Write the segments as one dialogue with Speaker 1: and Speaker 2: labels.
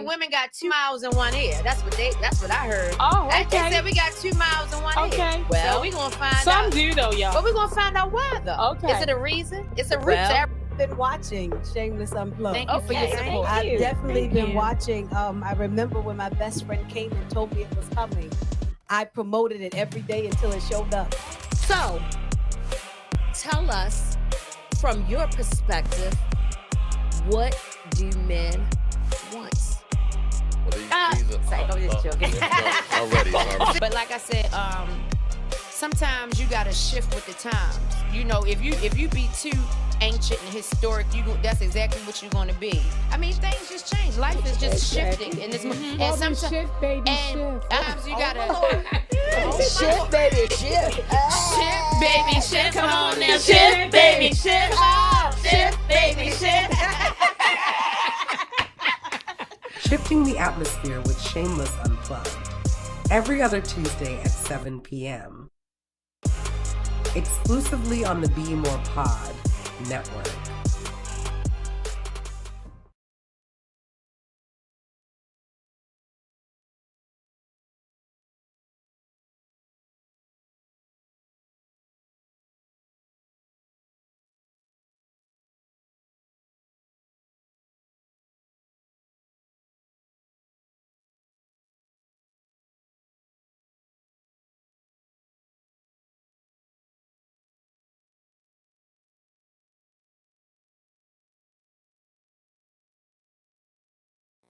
Speaker 1: said women got 2 mouths in one ear. That's what I heard.
Speaker 2: Oh, okay.
Speaker 1: They said we got 2 mouths in one ear.
Speaker 2: Okay.
Speaker 1: Well, so we're going to find out.
Speaker 2: Some do, though, y'all.
Speaker 1: But we're going to find out why, though.
Speaker 2: Okay.
Speaker 1: Is it a reason? It's a root to everything.
Speaker 3: I've been watching Shameless Unplugged.
Speaker 1: Thank you for your support.
Speaker 3: I've definitely been watching. I remember when my best friend came and told me it was coming. I promoted it every day until it showed up.
Speaker 4: So, tell us, from your perspective, what do men want?
Speaker 5: Already.
Speaker 1: But like I said, sometimes you gotta shift with the times. You know, if you be too ancient and historic, that's exactly what you're gonna be. I mean, things just change. Life is just shifting, and and sometimes
Speaker 2: shift, baby, shift.
Speaker 1: Sometimes you gotta
Speaker 3: Shift, baby, shift.
Speaker 1: shift, baby, shift. Come on now, shift, baby, shift. Shift, baby, shift.
Speaker 6: Shifting the atmosphere with Shameless Unplugged. Every other Tuesday at 7 p.m. Exclusively on the BmorePod network.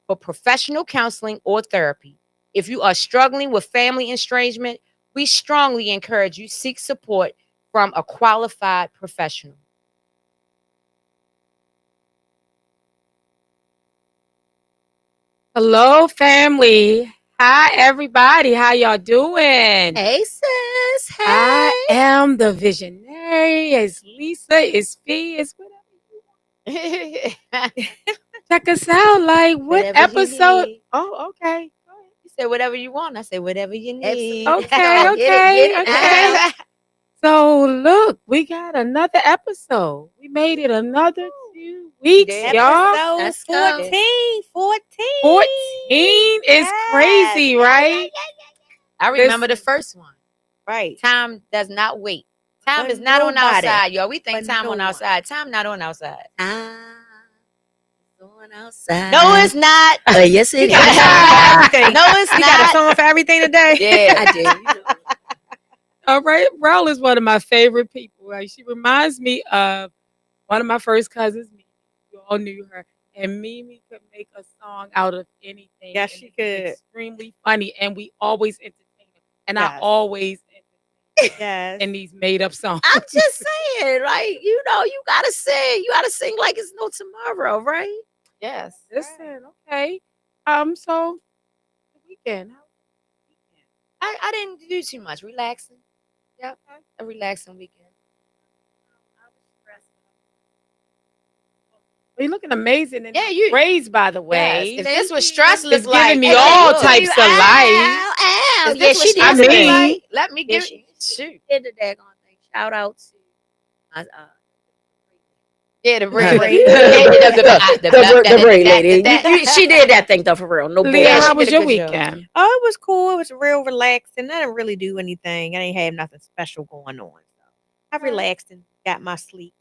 Speaker 1: For professional counseling or therapy. If you are struggling with family estrangement, we strongly encourage you seek support from a qualified professional.
Speaker 2: Hello, family. Hi, everybody. How y'all doing?
Speaker 4: Hey, sis. Hey.
Speaker 2: I am the visionary. It's Lisa. It's Fee. It's whatever you want. Check us out. Like, what
Speaker 1: Whatever you
Speaker 2: episode?
Speaker 1: need.
Speaker 2: Oh, okay.
Speaker 1: You said whatever you want. I say whatever you need.
Speaker 4: Absolutely.
Speaker 2: Okay,
Speaker 1: Get it.
Speaker 2: okay. So, look, we got another episode. We made it another 2 weeks, y'all.
Speaker 4: Let's go.
Speaker 2: 14 is crazy, right?
Speaker 1: I remember the first one.
Speaker 3: Right.
Speaker 1: Time does not wait. Time
Speaker 3: But
Speaker 1: is not on
Speaker 3: nobody.
Speaker 1: outside, y'all. We think
Speaker 3: But
Speaker 1: time
Speaker 3: no
Speaker 1: on
Speaker 3: one.
Speaker 1: outside. Time not on outside.
Speaker 4: Going outside.
Speaker 1: No, it's not.
Speaker 4: Yes, it is.
Speaker 1: No, it's
Speaker 3: You
Speaker 1: not.
Speaker 3: got a song for everything today?
Speaker 1: Yeah,
Speaker 4: I do. You know.
Speaker 2: All right, Rel is one of my favorite people. Like, she reminds me of one of my first cousins. Mimi. You all knew her, and Mimi could make a song out of anything.
Speaker 3: Yes,
Speaker 2: and
Speaker 3: she
Speaker 2: it's
Speaker 3: could.
Speaker 2: Extremely funny, and we always entertain her. And I
Speaker 3: Yes.
Speaker 2: always
Speaker 3: Yes.
Speaker 2: in these made up songs.
Speaker 4: I'm just saying, right? You know, you gotta sing. You gotta sing like it's no tomorrow, right?
Speaker 1: yes.
Speaker 2: Listen, okay. So the weekend. How was the weekend?
Speaker 1: I didn't do too much. Relaxing. Yep. A relaxing weekend.
Speaker 2: Well, you're looking amazing. And
Speaker 1: Yeah, you-
Speaker 2: raised, by the way.
Speaker 1: Yes. If this was stress,
Speaker 2: It's
Speaker 1: look like
Speaker 2: giving me
Speaker 1: hey,
Speaker 2: all
Speaker 1: look.
Speaker 2: types of life.
Speaker 4: Ow.
Speaker 1: If
Speaker 4: Yeah,
Speaker 1: this was
Speaker 4: she did.
Speaker 2: I
Speaker 1: stress, look
Speaker 2: mean-
Speaker 1: like, let me
Speaker 4: Yeah,
Speaker 1: give
Speaker 4: she
Speaker 1: shoot.
Speaker 4: did the daggone thing. Shout out to my
Speaker 1: Yeah, the
Speaker 4: the
Speaker 1: braid.
Speaker 4: braid lady. She did that thing though, for real. No
Speaker 2: Leah,
Speaker 4: bullshit.
Speaker 2: how
Speaker 1: she
Speaker 2: was
Speaker 1: did a
Speaker 2: your
Speaker 1: good job.
Speaker 2: weekend?
Speaker 3: Oh, it was cool. It was real relaxing. I didn't really do anything. I didn't have nothing special going on. So I relaxed and got my sleep.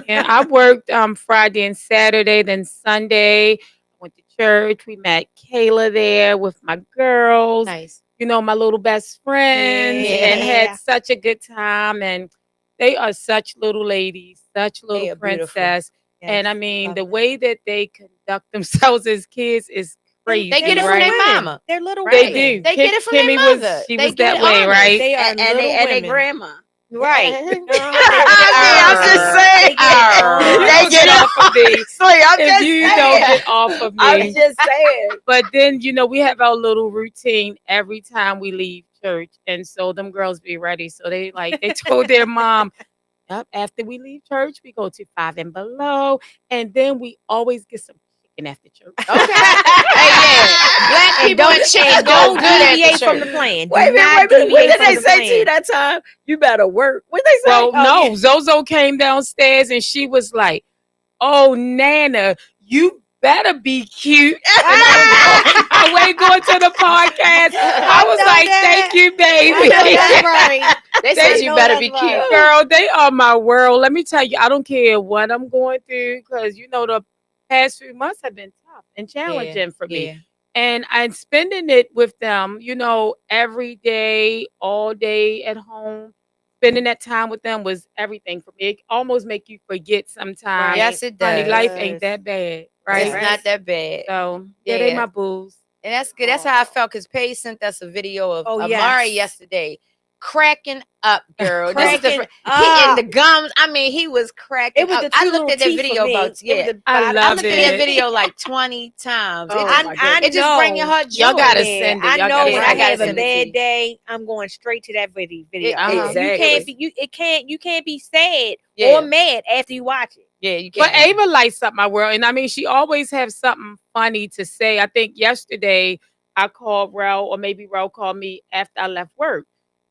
Speaker 2: Yeah, I worked Friday and Saturday, then Sunday. Went to church. We met Kayla there with my girls.
Speaker 1: Nice.
Speaker 2: You know, my little best friends, and
Speaker 3: Yeah.
Speaker 2: had such a good time. And they are such little ladies, such little
Speaker 1: are beautiful.
Speaker 2: princess. And I
Speaker 3: Yes,
Speaker 2: mean,
Speaker 3: love
Speaker 2: the
Speaker 3: them.
Speaker 2: way that they conduct themselves as kids is crazy.
Speaker 1: They get it from
Speaker 2: right?
Speaker 1: their mama.
Speaker 3: They're little
Speaker 2: They
Speaker 3: women.
Speaker 2: do.
Speaker 1: They get it from their
Speaker 2: Kimmy
Speaker 1: mother.
Speaker 2: She
Speaker 1: They
Speaker 2: was
Speaker 1: get
Speaker 2: that way,
Speaker 1: honors.
Speaker 2: right?
Speaker 3: They are
Speaker 4: And
Speaker 3: little
Speaker 4: they
Speaker 3: women.
Speaker 4: grandma.
Speaker 3: Right.
Speaker 4: I'm just saying.
Speaker 2: You
Speaker 4: They
Speaker 2: don't get off of me.
Speaker 4: I'm
Speaker 2: If
Speaker 4: just
Speaker 2: you
Speaker 4: saying.
Speaker 2: don't get off of
Speaker 4: I'm
Speaker 2: me.
Speaker 4: just saying.
Speaker 2: But then, you know, we have our little routine every time we leave church. And so them girls be ready. So they told their mom, yep, after we leave church, we go to Five and Below. And then we always get some chicken after church.
Speaker 1: Okay. Hey, yeah. Black people and chicks go
Speaker 3: Don't
Speaker 1: good at the
Speaker 3: deviate from the
Speaker 1: church.
Speaker 3: plan. Do
Speaker 4: Wait a
Speaker 3: not
Speaker 4: minute. What
Speaker 3: deviate
Speaker 4: did
Speaker 3: from
Speaker 4: they
Speaker 3: the
Speaker 4: say to you
Speaker 3: plan.
Speaker 4: that time? You better work. What they say?
Speaker 2: Well, no, Zozo came downstairs and she was like, oh, Nana, you better be cute. And I ain't going to the podcast. I was
Speaker 4: know
Speaker 2: like,
Speaker 4: that.
Speaker 2: thank you,
Speaker 4: I know
Speaker 2: baby.
Speaker 4: that's right.
Speaker 1: They said you
Speaker 4: know
Speaker 1: better
Speaker 4: that's
Speaker 1: be
Speaker 4: right.
Speaker 1: cute.
Speaker 2: Girl, they are my world. Let me tell you, I don't care what I'm going through because the past few months have been tough and challenging for me. And I'm spending it with them, every day, all day at home. Spending that time with them was everything for me. It almost make you forget sometimes.
Speaker 1: Yes, it
Speaker 2: Honey,
Speaker 1: does.
Speaker 2: life ain't that bad, right?
Speaker 1: It's not that bad.
Speaker 2: So yeah, they my booze.
Speaker 1: And that's good. That's how I felt because Paige sent us a video of
Speaker 4: Oh,
Speaker 1: Amari
Speaker 4: yes.
Speaker 1: yesterday. Cracking up, girl. This is
Speaker 4: Cracking
Speaker 1: he in
Speaker 4: up.
Speaker 1: the gums. I mean, he was cracking
Speaker 4: It was
Speaker 1: up.
Speaker 4: the
Speaker 1: I
Speaker 4: two
Speaker 1: looked at that
Speaker 4: little teeth
Speaker 1: video
Speaker 4: for me.
Speaker 1: about
Speaker 4: It was the
Speaker 2: I
Speaker 4: bottom
Speaker 2: love
Speaker 1: I
Speaker 4: of
Speaker 1: looked
Speaker 4: the
Speaker 1: at
Speaker 2: it.
Speaker 1: that video like 20 times.
Speaker 2: Oh,
Speaker 4: I,
Speaker 2: my
Speaker 4: I
Speaker 2: goodness.
Speaker 1: It just bring your
Speaker 4: know.
Speaker 1: heart joy.
Speaker 2: Y'all gotta
Speaker 4: Yeah,
Speaker 2: send it.
Speaker 4: I
Speaker 2: Y'all
Speaker 4: know
Speaker 2: gotta
Speaker 4: when
Speaker 1: send
Speaker 4: I
Speaker 1: it. I gotta
Speaker 4: have a
Speaker 1: send it to
Speaker 4: bad
Speaker 1: you.
Speaker 4: day, I'm going straight to that video.
Speaker 1: Exactly.
Speaker 4: You can't be sad
Speaker 1: Yeah.
Speaker 4: or mad after you watch it.
Speaker 1: Yeah, you
Speaker 2: But
Speaker 1: can't.
Speaker 2: Ava lights up my world. And I mean, she always has something funny to say. I think yesterday I called Rel, or maybe Rel called me after I left work.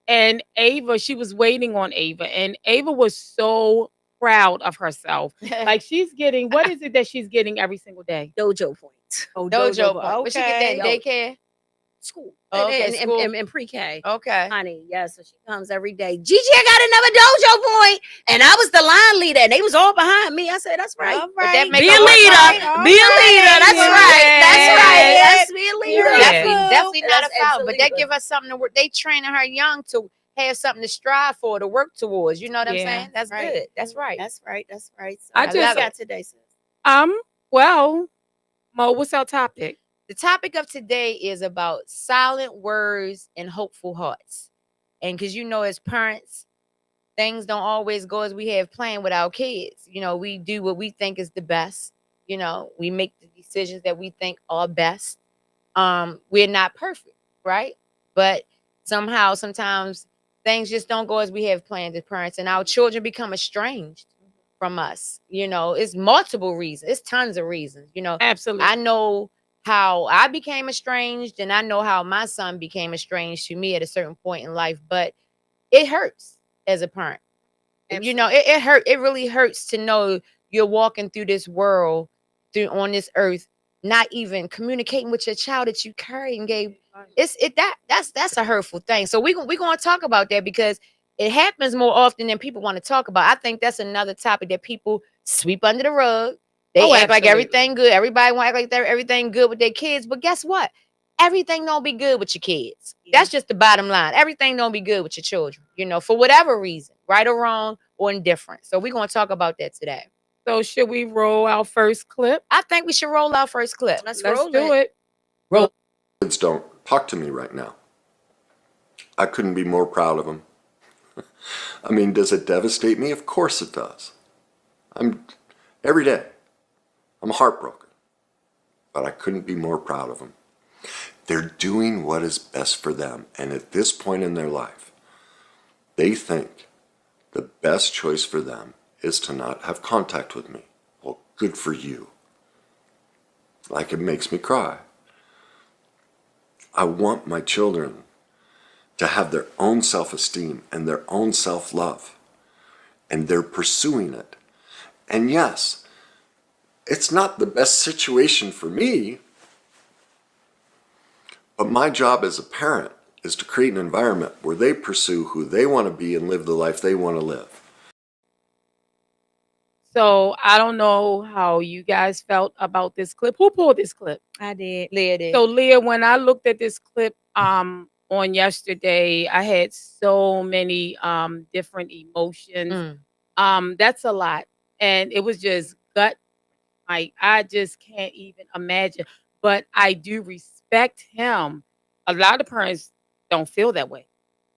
Speaker 2: And Ava, she was waiting on Ava. And Ava was so proud of herself. Like she's getting, what is it that she's getting every single day?
Speaker 4: Dojo points.
Speaker 3: Oh,
Speaker 1: Dojo point.
Speaker 3: Okay.
Speaker 1: But she get that daycare?
Speaker 4: School.
Speaker 1: Oh, okay,
Speaker 4: and,
Speaker 1: school.
Speaker 4: And pre-K.
Speaker 1: Okay.
Speaker 4: Honey, yes. So she comes every day. Gigi, I got another dojo point. And I was the line leader. And they was all behind me. I said, that's right.
Speaker 3: All
Speaker 1: But that
Speaker 3: right.
Speaker 1: make
Speaker 2: Be
Speaker 1: her
Speaker 2: a
Speaker 1: work
Speaker 2: leader.
Speaker 1: hard.
Speaker 4: Be a leader. That's
Speaker 2: Yeah.
Speaker 4: right. That's right.
Speaker 2: Yeah.
Speaker 4: Let's be a leader.
Speaker 2: Yeah.
Speaker 1: Definitely not a
Speaker 4: That's
Speaker 1: foul. But
Speaker 4: absolutely
Speaker 1: that give her something to work. They training her young to have something to strive for, to work towards. You know what I'm
Speaker 2: Yeah.
Speaker 1: saying? That's
Speaker 4: right.
Speaker 1: good. That's right.
Speaker 4: That's right. That's right. So
Speaker 2: I
Speaker 4: what
Speaker 2: just-
Speaker 4: you got today, sis?
Speaker 2: Well, Mo, what's our topic?
Speaker 1: The topic of today is about silent words and hopeful hearts. And because as parents, things don't always go as we have planned with our kids. We do what we think is the best. We make the decisions that we think are best. We're not perfect, right? But somehow, sometimes things just don't go as we have planned as parents, and our children become estranged from us. It's multiple reasons. It's tons of reasons.
Speaker 2: Absolutely.
Speaker 1: I know how I became estranged, and I know how my son became estranged to me at a certain point in life. But it hurts as a parent. It hurt. It really hurts to know you're walking through this world, on this earth, not even communicating with your child that you carry and gave. That's a hurtful thing. So we're gonna talk about that because it happens more often than people want to talk about. I think that's another topic that people sweep under the rug. They act like
Speaker 2: absolutely.
Speaker 1: everything good. Everybody want to act like they're everything good with their kids. But guess what? Everything don't be good with your kids. That's just the bottom line. Everything don't be good with your children, for whatever reason, right or wrong or indifferent. So we're going to talk about that today.
Speaker 2: So should we roll our first clip?
Speaker 1: I think we should roll our first clip.
Speaker 4: Let's
Speaker 2: do it.
Speaker 5: Kids don't talk to me right now. I couldn't be more proud of them. I mean, does it devastate me? Of course it does. Every day, I'm heartbroken. But I couldn't be more proud of them. They're doing what is best for them. And at this point in their life, they think the best choice for them is to not have contact with me. Well, good for you. Like, it makes me cry. I want my children to have their own self-esteem and their own self-love. And they're pursuing it. And yes, it's not the best situation for me, but my job as a parent is to create an environment where they pursue who they want to be and live the life they want to live.
Speaker 2: So I don't know how you guys felt about this clip. Who pulled this clip?
Speaker 3: I did.
Speaker 1: Leah did.
Speaker 2: So Leah, when I looked at this clip on yesterday, I had so many different emotions. That's a lot. And it was just gut. Like I just can't even imagine. But I do respect him. A lot of parents don't feel that way.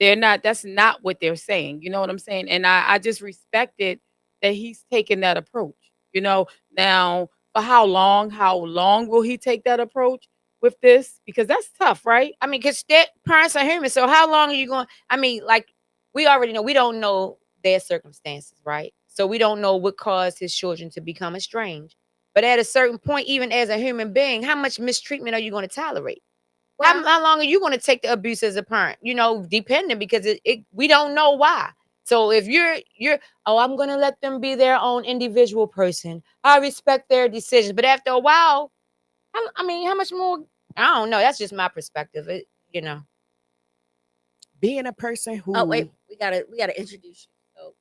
Speaker 2: That's not what they're saying. You know what I'm saying? And I just respect it that he's taking that approach. Now for how long will he take that approach with this? Because that's tough, right?
Speaker 1: I mean, because parents are human. So how long are you going? I mean, like we already know, we don't know their circumstances, right? So we don't know what caused his children to become estranged. But at a certain point, even as a human being, how much mistreatment are you going to tolerate? How long are you going to take the abuse as a parent? Depending, because we don't know why. So if you're oh, I'm gonna let them be their own individual person. I respect their decisions. But after a while, I mean, how much more? I don't know. That's just my perspective. It, you know.
Speaker 7: Being a person who
Speaker 4: Oh wait, we gotta introduce you.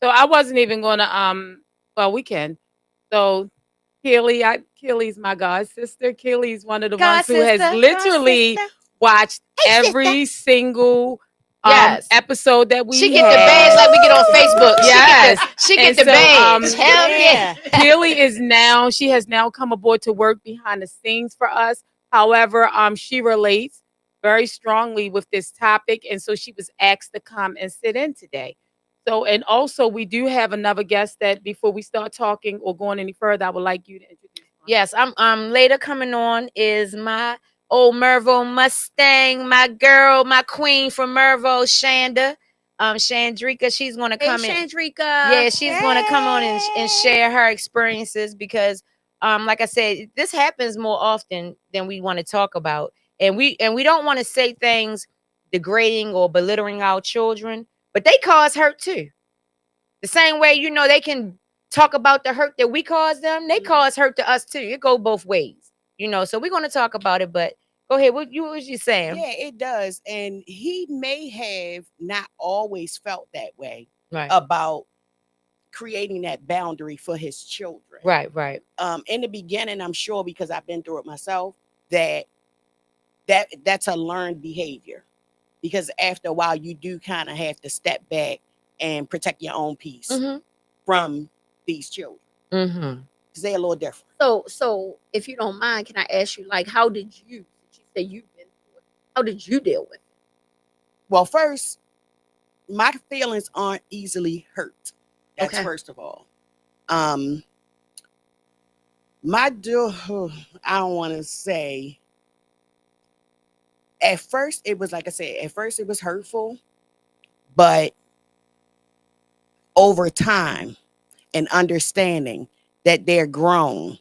Speaker 2: So I wasn't even gonna well, we can. So Keely's my god sister. Keely's one of the
Speaker 1: God,
Speaker 2: ones who has
Speaker 1: sister.
Speaker 2: literally watched every single
Speaker 1: Yes.
Speaker 2: episode that
Speaker 1: She
Speaker 2: we
Speaker 1: get the badge
Speaker 2: had.
Speaker 1: like we get on Facebook.
Speaker 2: Yes.
Speaker 1: She get
Speaker 2: And
Speaker 1: the
Speaker 2: so,
Speaker 1: badge. Hell yeah.
Speaker 2: Keely she has now come aboard to work behind the scenes for us. However, she relates very strongly with this topic. And so she was asked to come and sit in today. So, and also we do have another guest that before we start talking or going any further, I would like you to introduce.
Speaker 1: Yes, I'm later coming on is my old Mervo Mustang, my girl, my queen from Mervo, Shanda. Shandrika, she's gonna
Speaker 4: Hey,
Speaker 1: come in.
Speaker 4: Chandrika.
Speaker 1: Yeah, she's gonna come on and share her experiences because like I said, this happens more often than we want to talk about. And we don't want to say things degrading or belittling our children, but they cause hurt too. The same way, you know, they can talk about the hurt that we cause them, they cause hurt to us too. It go both ways, you know. So we're gonna talk about it, but go ahead. What was you saying?
Speaker 7: Yeah, it does. And he may have not always felt that way
Speaker 1: Right.
Speaker 7: about creating that boundary for his children.
Speaker 1: Right.
Speaker 7: In the beginning, I'm sure because I've been through it myself, that's a learned behavior. Because after a while, you do kind of have to step back and protect your own peace
Speaker 1: Mm-hmm.
Speaker 7: from these children
Speaker 1: Mm-hmm.
Speaker 7: because they're a little different.
Speaker 4: So if you don't mind, can I ask you, like, how did you? You say you've been through it. How did you deal with it?
Speaker 7: Well, first, my feelings aren't easily hurt. That's
Speaker 4: Okay.
Speaker 7: first of all. My I don't want to say. At first, it was like I said. At first, it was hurtful, but over time and understanding that they're grown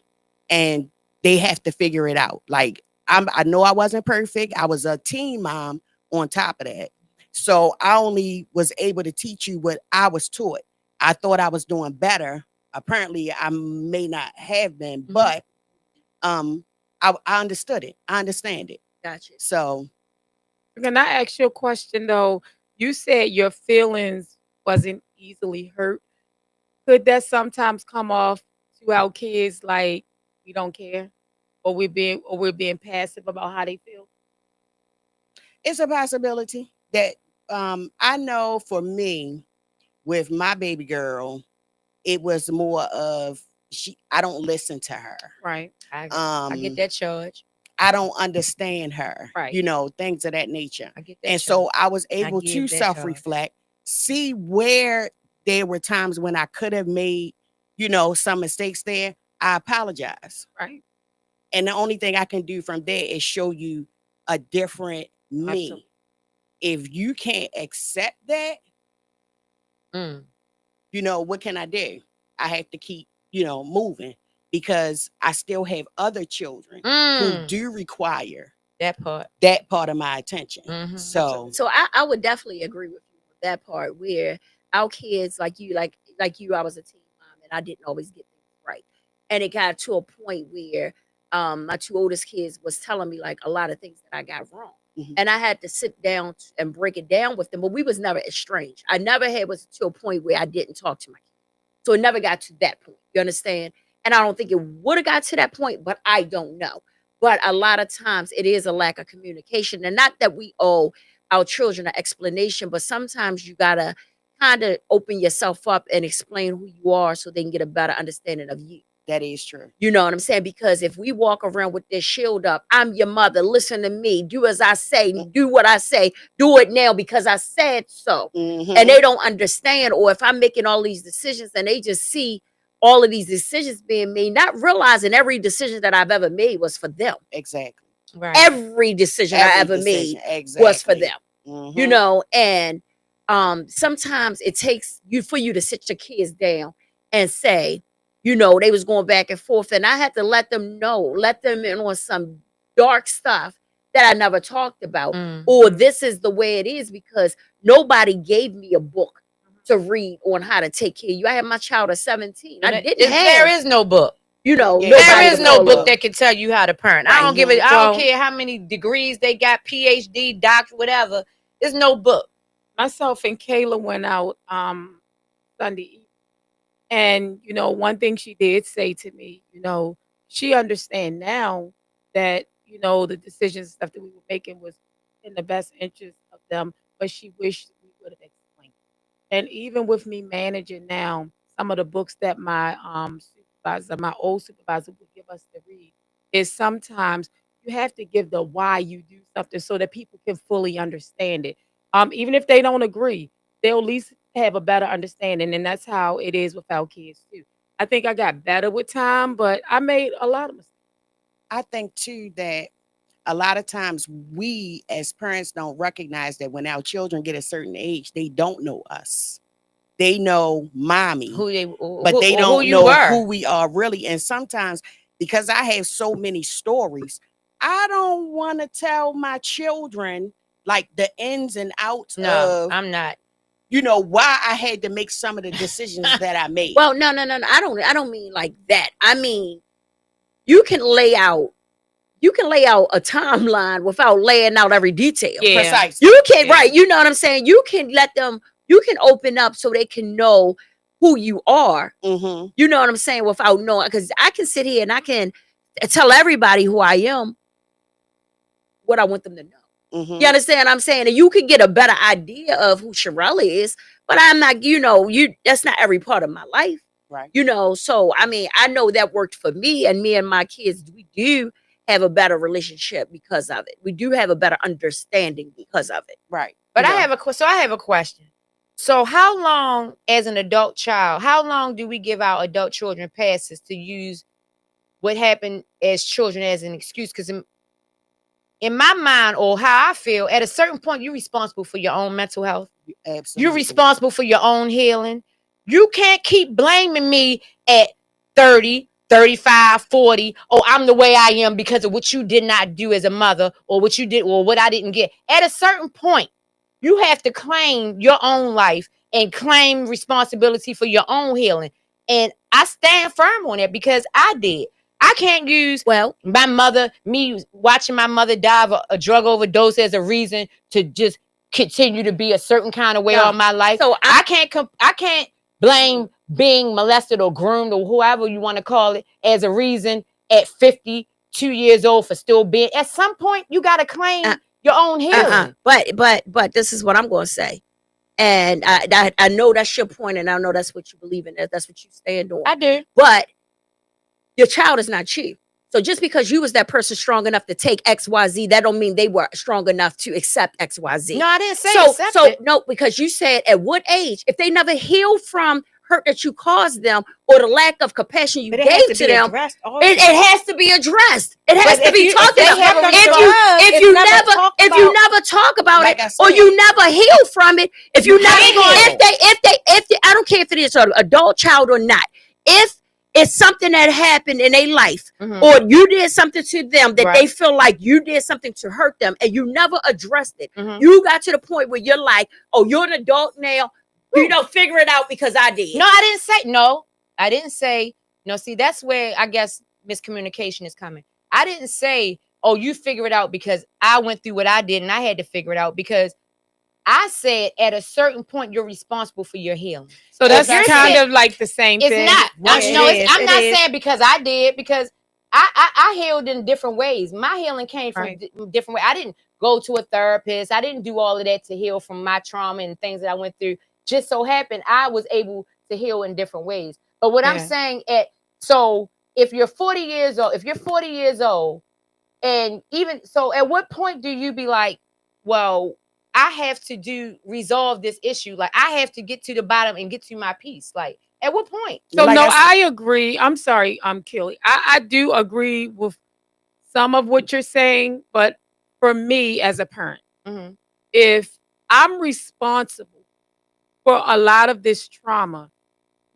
Speaker 7: and they have to figure it out. Like I know I wasn't perfect. I was a teen mom on top of that. So I only was able to teach you what I was taught. I thought I was doing better. Apparently I may not have been, but I understood it. I understand it.
Speaker 4: Gotcha.
Speaker 7: So
Speaker 2: Can I ask you a question though? You said your feelings wasn't easily hurt. Could that sometimes come off to our kids like we don't care, or we're being passive about how they feel?
Speaker 7: it's a possibility that I know for me with my baby girl, it was more of I don't listen to her.
Speaker 2: Right.
Speaker 1: I get that charge.
Speaker 7: I don't understand her.
Speaker 2: Right.
Speaker 7: You know, things of that nature.
Speaker 1: I get that.
Speaker 7: And so I was able
Speaker 1: give
Speaker 7: to
Speaker 1: that charge.
Speaker 7: self-reflect, see where there were times when I could have made, you know, some mistakes there. I apologize.
Speaker 2: Right.
Speaker 7: And the only thing I can do from there is show you a different me.
Speaker 2: Absolutely.
Speaker 7: If you can't accept that, you know, what can I do? I have to keep, you know, moving because I still have other children who do require
Speaker 1: that part.
Speaker 7: that part of my attention.
Speaker 1: Mhm.
Speaker 7: So
Speaker 4: So I would definitely agree with you with that part where our kids, like you, I was a teen mom and I didn't always get things right. And it got to a point where my two oldest kids was telling me like a lot of things that I got wrong.
Speaker 7: Mhm.
Speaker 4: And I had to sit down and break it down with them. But we was never estranged. I never had was to a point where I didn't talk to my kids. So it never got to that point. You understand? And I don't think it would have got to that point, but I don't know. But a lot of times it is a lack of communication. And not that we owe our children an explanation, but sometimes you gotta kind of open yourself up and explain who you are so they can get a better understanding of you.
Speaker 7: that is true.
Speaker 4: You know what I'm saying? Because if we walk around with this shield up, I'm your mother, listen to me, do as I say, do what I say, do it now because I said so.
Speaker 7: Mhm.
Speaker 4: And they don't understand, or if I'm making all these decisions and they just see all of these decisions being made, not realizing every decision that I've ever made was for them.
Speaker 7: Exactly.
Speaker 1: Right.
Speaker 4: Every decision I ever made was for them.
Speaker 7: Mhm.
Speaker 4: You know, and sometimes it takes you for you to sit your kids down and say, you know, they was going back and forth, and I had to let them know, let them in on some dark stuff that I never talked about, or this is the way it is because nobody gave me a book to read on how to take care of you. I had my child at 17. I didn't
Speaker 1: There
Speaker 4: have,
Speaker 1: is no book.
Speaker 7: Yeah,
Speaker 1: There
Speaker 4: nobody
Speaker 1: is
Speaker 4: to
Speaker 1: no
Speaker 4: call
Speaker 1: book
Speaker 4: on.
Speaker 1: that can tell you how to parent. I
Speaker 7: Right.
Speaker 1: don't give it. I
Speaker 2: Well-
Speaker 1: don't care how many degrees they got, PhD, doctor, whatever. There's no book.
Speaker 2: Myself and Kayla went out Sunday evening. And, one thing she did say to me, she understand now that, the decisions and stuff that we were making was in the best interest of them, but she wished we would have explained. And even with me managing now, some of the books that my supervisor, my old supervisor would give us to read is sometimes you have to give the why you do something so that people can fully understand it. Even if they don't agree, they'll at least have a better understanding. And that's how it is with our kids too. I think I got better with time, but I made a lot of mistakes.
Speaker 7: I think too that a lot of times we as parents don't recognize that when our children get a certain age, they don't know us. They know mommy, but they don't know who we are really. And sometimes, because I have so many stories, I don't want to tell my children like the ins and outs
Speaker 1: No,
Speaker 7: of,
Speaker 1: I'm not.
Speaker 7: why I had to make some of the decisions that I made.
Speaker 4: Well, no. I don't mean like that. I mean, you can lay out a timeline without laying out every detail.
Speaker 1: Yeah.
Speaker 7: Precisely.
Speaker 4: You can,
Speaker 1: Yeah.
Speaker 4: right? You know what I'm saying? You can let them, you can open up so they can know who you are.
Speaker 7: Mm-hmm.
Speaker 4: You know what I'm saying? Without knowing, because I can sit here and I can tell everybody who I am, what I want them to know.
Speaker 7: Mm-hmm.
Speaker 4: You understand what I'm saying? And you can get a better idea of who Shirelle is, but I'm not, that's not every part of my life.
Speaker 7: Right.
Speaker 4: So I mean, I know that worked for me, and me and my kids, we do have a better relationship because of it. We do have a better understanding because of it.
Speaker 7: Right.
Speaker 1: But I have a question. So how long, as an adult child, how long do we give our adult children passes to use what happened as children as an excuse? Because in my mind, or how I feel, at a certain point, you're responsible for your own mental health.
Speaker 7: Absolutely.
Speaker 1: You're responsible for your own healing. You can't keep blaming me at 30, 35, 40. Oh, I'm the way I am because of what you did not do as a mother, or what you did, or what I didn't get. At a certain point, you have to claim your own life and claim responsibility for your own healing. And I stand firm on it because I did. I can't use me watching my mother die of a drug overdose as a reason to just continue to be a certain kind of way all my life.
Speaker 4: So
Speaker 1: I can't blame being molested or groomed or whoever you want to call it as a reason at 52 years old for still being. At some point, you got to claim your own healing.
Speaker 4: But this is what I'm going to say. And I know that's your point, and I know that's what you believe in. That's what you stand on.
Speaker 1: I do.
Speaker 4: But your child is not you. So just because you was that person strong enough to take XYZ, that don't mean they were strong enough to accept XYZ.
Speaker 1: No, I didn't say accept it.
Speaker 4: No, because you said at what age, if they never healed from hurt that you caused them or the lack of compassion you gave to them, it has to be addressed. It has to be talked about. If you never talk about
Speaker 7: Like
Speaker 4: it, or you never heal from it, if they, I don't care if it is an adult child or not, if it's something that happened in their life, or you did something to them that they feel like you did something to hurt them, and you never addressed it. You got to the point where you're like, oh, you're an adult now. Figure it out because I did.
Speaker 1: No, I didn't say no. I didn't say no. See, that's where I guess miscommunication is coming. I didn't say, oh, you figure it out because I went through what I did and I had to figure it out, because I said at a certain point you're responsible for your healing.
Speaker 2: So that's kind of like the same thing.
Speaker 1: It's not. I'm not saying because I did, because I healed in different ways. My healing came from different ways. I didn't go to a therapist. I didn't do all of that to heal from my trauma and things that I went through. Just so happened I was able to heal in different ways. But what I'm saying, if you're 40 years old, and even so, at what point do you be like, well, I have to resolve this issue. Like, I have to get to the bottom and get to my peace. Like, at what point?
Speaker 2: So I agree. I'm sorry, Kelly. I do agree with some of what you're saying, but for me as a parent, if I'm responsible for a lot of this trauma,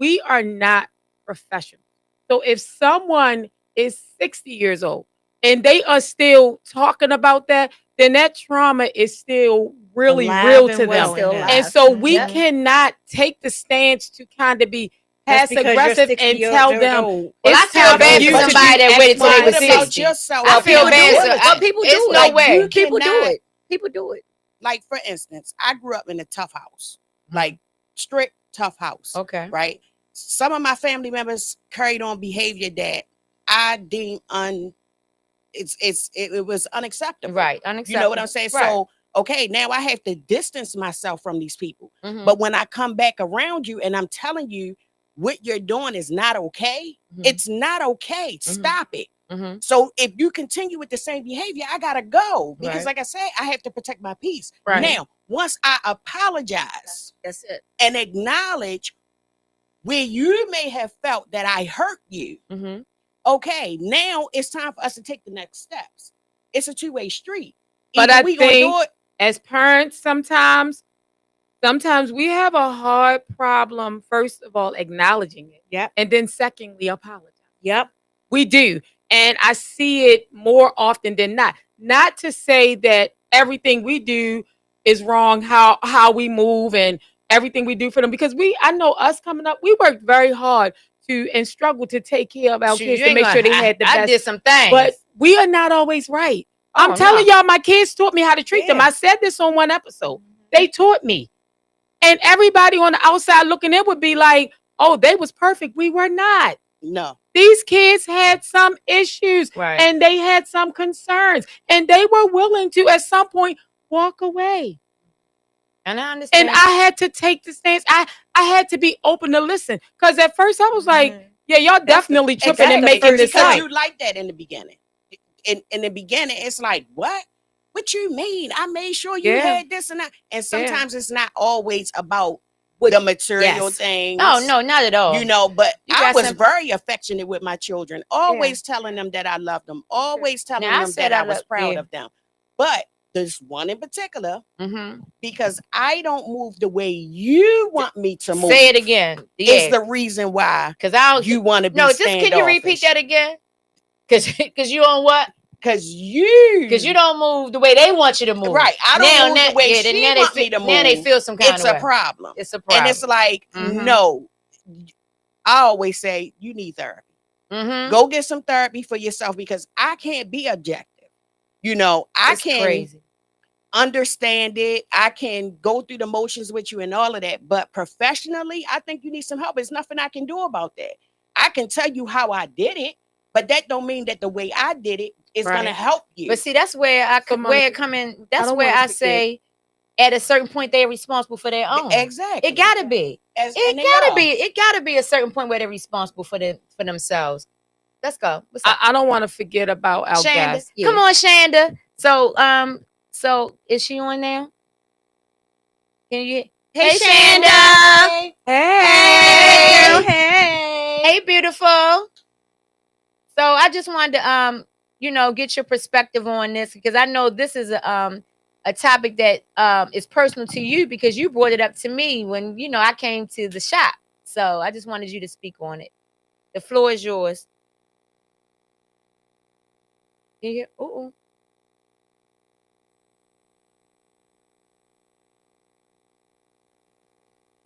Speaker 2: we are not professionals. So if someone is 60 years old and they are still talking about that, then that trauma is still really
Speaker 8: Alive
Speaker 2: real
Speaker 8: and
Speaker 2: to
Speaker 8: well
Speaker 2: them.
Speaker 8: in
Speaker 4: Still
Speaker 8: them.
Speaker 2: And
Speaker 4: alive.
Speaker 2: so we
Speaker 4: Yep.
Speaker 2: cannot take the stance to kind of be
Speaker 8: That's
Speaker 2: passive
Speaker 8: because you're
Speaker 2: aggressive
Speaker 8: 60
Speaker 2: and
Speaker 8: years
Speaker 2: tell them
Speaker 8: old.
Speaker 1: Well, I
Speaker 2: it's
Speaker 1: feel
Speaker 2: time for
Speaker 1: bad
Speaker 2: you
Speaker 1: for
Speaker 2: to
Speaker 1: somebody
Speaker 2: do
Speaker 1: that
Speaker 2: X,
Speaker 1: waited till
Speaker 2: Y,
Speaker 1: they
Speaker 2: and
Speaker 1: were
Speaker 7: What
Speaker 2: Z.
Speaker 7: about
Speaker 1: 60.
Speaker 7: yourself?
Speaker 1: I feel
Speaker 4: People do
Speaker 1: bad. So
Speaker 4: it. But people
Speaker 1: it's
Speaker 4: do
Speaker 1: no
Speaker 4: it.
Speaker 1: way.
Speaker 4: People do
Speaker 7: cannot-
Speaker 4: it. People do it.
Speaker 7: Like, for instance, I grew up in a tough house, like strict tough house.
Speaker 1: Okay.
Speaker 7: Right. Some of my family members carried on behavior that I deem it was unacceptable.
Speaker 1: Right.
Speaker 7: You know what I'm
Speaker 1: Unacceptable.
Speaker 7: saying?
Speaker 1: Right.
Speaker 7: So, okay, now I have to distance myself from these people.
Speaker 1: Mhm.
Speaker 7: But when I come back around you and I'm telling you what you're doing is not okay,
Speaker 1: Mhm.
Speaker 7: it's not okay. Stop it.
Speaker 1: Mhm.
Speaker 7: So if you continue with the same behavior, I gotta go because,
Speaker 1: Right.
Speaker 7: like I said, I have to protect my peace.
Speaker 2: Right.
Speaker 7: Now, once I apologize
Speaker 4: That's it.
Speaker 7: and acknowledge where you may have felt that I hurt you,
Speaker 1: Mhm.
Speaker 7: okay, now it's time for us to take the next steps. It's a two-way street.
Speaker 2: But
Speaker 7: Either
Speaker 2: I
Speaker 7: we gonna
Speaker 2: think
Speaker 7: do it.
Speaker 2: as parents, sometimes we have a hard problem, first of all, acknowledging it.
Speaker 8: Yep.
Speaker 2: And then secondly, apologizing.
Speaker 8: Yep.
Speaker 2: We do. And I see it more often than not. Not to say that everything we do is wrong, how we move and everything we do for them. Because I know us coming up, we worked very hard and struggle to take care of our
Speaker 1: Shoot,
Speaker 2: kids
Speaker 1: you
Speaker 2: to
Speaker 1: ain't
Speaker 2: make sure
Speaker 1: gonna-
Speaker 2: they had the
Speaker 1: I
Speaker 2: best.
Speaker 1: did some things.
Speaker 2: But we are not always right.
Speaker 1: Oh,
Speaker 2: I'm telling
Speaker 1: no.
Speaker 2: y'all, my kids taught me how to treat them.
Speaker 8: Yeah.
Speaker 2: I said this on one episode. They taught me. And everybody on the outside looking in would be like, oh, they was perfect. We were not.
Speaker 7: No.
Speaker 2: These kids had some issues
Speaker 1: Right.
Speaker 2: and they had some concerns. And they were willing to, at some point, walk away.
Speaker 1: And I understand.
Speaker 2: And I had to take the stance. I had to be open to listen. Because at first I was like, yeah, y'all definitely tripping and
Speaker 7: Exactly,
Speaker 2: making this
Speaker 7: because
Speaker 2: up.
Speaker 7: you like that in the beginning. In the beginning, it's like, what? What you mean? I made sure you
Speaker 2: Yeah.
Speaker 7: had this and that. And sometimes it's not always about the material
Speaker 8: Yes.
Speaker 7: things.
Speaker 1: No, not at all.
Speaker 7: You know, but
Speaker 1: You
Speaker 7: I
Speaker 1: got
Speaker 7: was
Speaker 1: some-
Speaker 7: very affectionate with my children, always telling them that I loved them, always telling
Speaker 1: Now, I
Speaker 7: them
Speaker 1: said
Speaker 7: that I
Speaker 1: I
Speaker 7: was
Speaker 1: love-
Speaker 7: proud
Speaker 1: yeah.
Speaker 7: of them. But there's one in particular,
Speaker 1: Mhm.
Speaker 7: because I don't move the way you want me to move.
Speaker 1: Say it again.
Speaker 7: Is
Speaker 1: Yeah.
Speaker 7: the reason why
Speaker 1: Because I don't.
Speaker 7: you want to be
Speaker 1: No, just can you repeat that again? Because you on what?
Speaker 7: Because you
Speaker 1: don't move the way they want you to move.
Speaker 7: Right. I don't move the way
Speaker 1: then
Speaker 7: she
Speaker 1: now
Speaker 7: want
Speaker 1: they
Speaker 7: me to move.
Speaker 1: Now they feel some kind
Speaker 7: It's
Speaker 1: of
Speaker 7: a
Speaker 1: way.
Speaker 7: problem.
Speaker 1: It's a problem.
Speaker 7: And it's like,
Speaker 1: Mhm.
Speaker 7: no. I always say you need therapy.
Speaker 1: Mhm.
Speaker 7: Go get some therapy for yourself, because I can't be objective. You know, I
Speaker 1: It's
Speaker 7: can
Speaker 1: crazy.
Speaker 7: understand it. I can go through the motions with you and all of that. But professionally, I think you need some help. There's nothing I can do about that. I can tell you how I did it, but that don't mean that the way I did it is
Speaker 2: Right.
Speaker 7: gonna help you.
Speaker 1: But see, that's where
Speaker 2: Monica,
Speaker 1: it come in. That's
Speaker 2: don't
Speaker 1: where
Speaker 2: wanna
Speaker 1: I
Speaker 2: forget-
Speaker 1: say, at a certain point, they're responsible for their own.
Speaker 7: Exactly.
Speaker 1: It gotta be.
Speaker 7: And
Speaker 1: It
Speaker 7: they
Speaker 1: gotta
Speaker 7: are.
Speaker 1: be. It gotta be a certain point where they're responsible for themselves. Let's go. What's up,
Speaker 2: I don't want to forget about our
Speaker 1: Shanda?
Speaker 2: guests.
Speaker 1: Come on, Shanda. So is she on now? Can you? Hey, Shanda.
Speaker 2: Hey.
Speaker 1: Hey, beautiful. So I just wanted to get your perspective on this, because I know this is a topic that is personal to you, because you brought it up to me when I came to the shop. So I just wanted you to speak on it. The floor is yours. Can you hear? Uh-oh.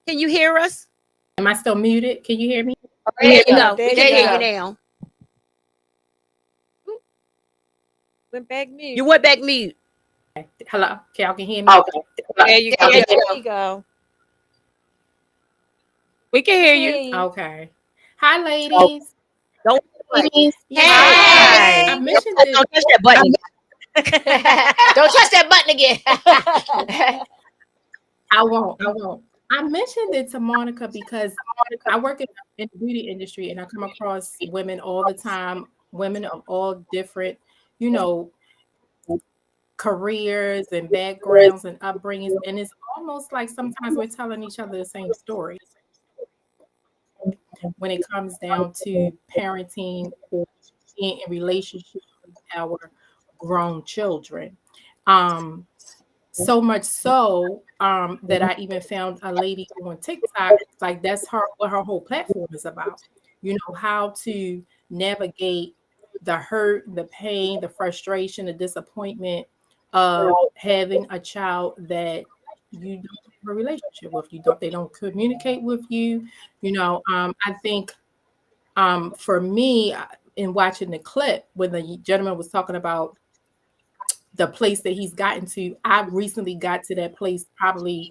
Speaker 1: Can you hear us?
Speaker 9: Am I still muted? Can you hear me?
Speaker 4: There you
Speaker 8: go.
Speaker 4: go.
Speaker 8: There
Speaker 4: We can
Speaker 8: you
Speaker 4: hear
Speaker 8: go.
Speaker 4: you now.
Speaker 8: Went back mute.
Speaker 4: You went back mute.
Speaker 9: Hello? Y'all can hear me?
Speaker 2: Okay. There you go.
Speaker 4: There
Speaker 8: There
Speaker 4: you
Speaker 8: you go.
Speaker 2: We can hear you.
Speaker 9: Okay. Hi, ladies.
Speaker 4: Don't
Speaker 9: I mentioned it.
Speaker 4: Don't touch that button.
Speaker 1: Don't touch that button again.
Speaker 9: I won't. I mentioned it to Monica because I work in the beauty industry and I come across women all the time, women of all different, careers and backgrounds and upbringings. And it's almost like sometimes we're telling each other the same story when it comes down to parenting or being in relationship with our grown children. So much so that I even found a lady on TikTok, like that's what her whole platform is about. How to navigate the hurt, the pain, the frustration, the disappointment of having a child that you don't have a relationship with. They don't communicate with you. I think for me, in watching the clip when the gentleman was talking about the place that he's gotten to, I recently got to that place probably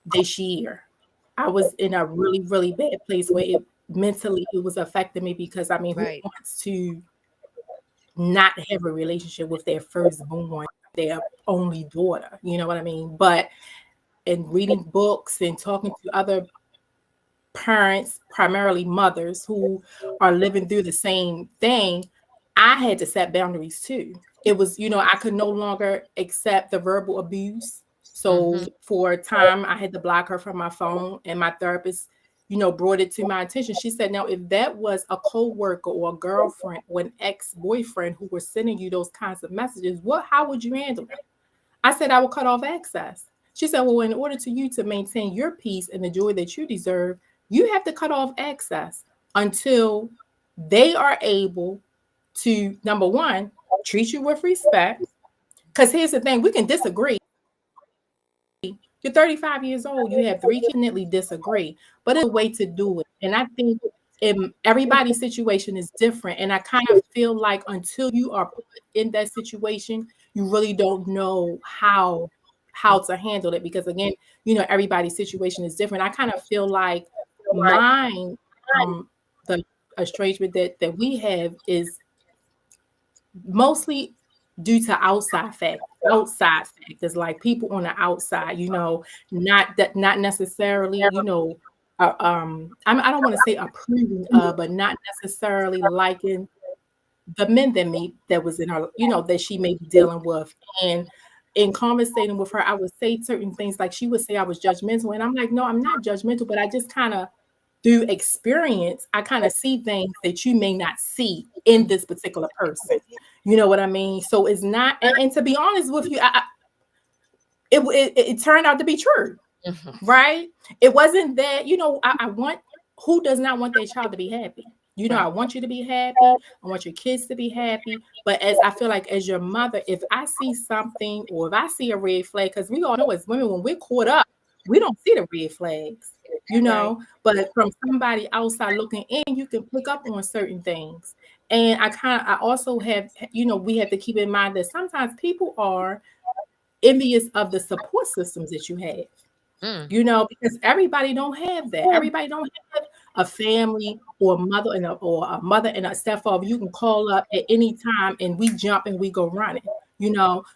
Speaker 9: this year. I was in a really, really bad place where it was affecting me because who
Speaker 1: Right.
Speaker 9: wants to not have a relationship with their firstborn, their only daughter? You know what I mean? But in reading books and talking to other parents, primarily mothers who are living through the same thing, I had to set boundaries too. It was, I could no longer accept the verbal abuse. So for a time, I had to block her from my phone, and my therapist, brought it to my attention. She said, now, if that was a coworker or a girlfriend or an ex-boyfriend who were sending you those kinds of messages, how would you handle it? I said, I will cut off access. She said, well, in order to you to maintain your peace and the joy that you deserve, you have to cut off access until they are able to, number one, treat you with respect. Because here's the thing, we can disagree. You're 35 years old, you have 3 kids, definitely disagree, but it's a way to do it. And I think everybody's situation is different. And I kind of feel like until you are put in that situation, you really don't know how to handle it. Because again, everybody's situation is different. I kind of feel like mine, the estrangement that we have is mostly due to outside factors, like people on the outside, not necessarily, I don't want to say approving of, but not necessarily liking the men that was in her, that she may be dealing with. And in conversating with her, I would say certain things, like she would say I was judgmental, and I'm like, no, I'm not judgmental, but I just kind of, through experience, I kind of see things that you may not see in this particular person. You know what I mean? So it's not, and to be honest with you, it turned out to be true, right? It wasn't that, I want, who does not want their child to be happy? I want you to be happy. I want your kids to be happy. But as I feel like as your mother, if I see something or if I see a red flag, because we all know as women, when we're caught up, we don't see the red flags, but from somebody outside looking in, you can pick up on certain things. And I also have, we have to keep in mind that sometimes people are envious of the support systems that you have. Because everybody don't have that. Everybody don't have a family or a mother and a stepfather you can call up at any time and we jump and we go running.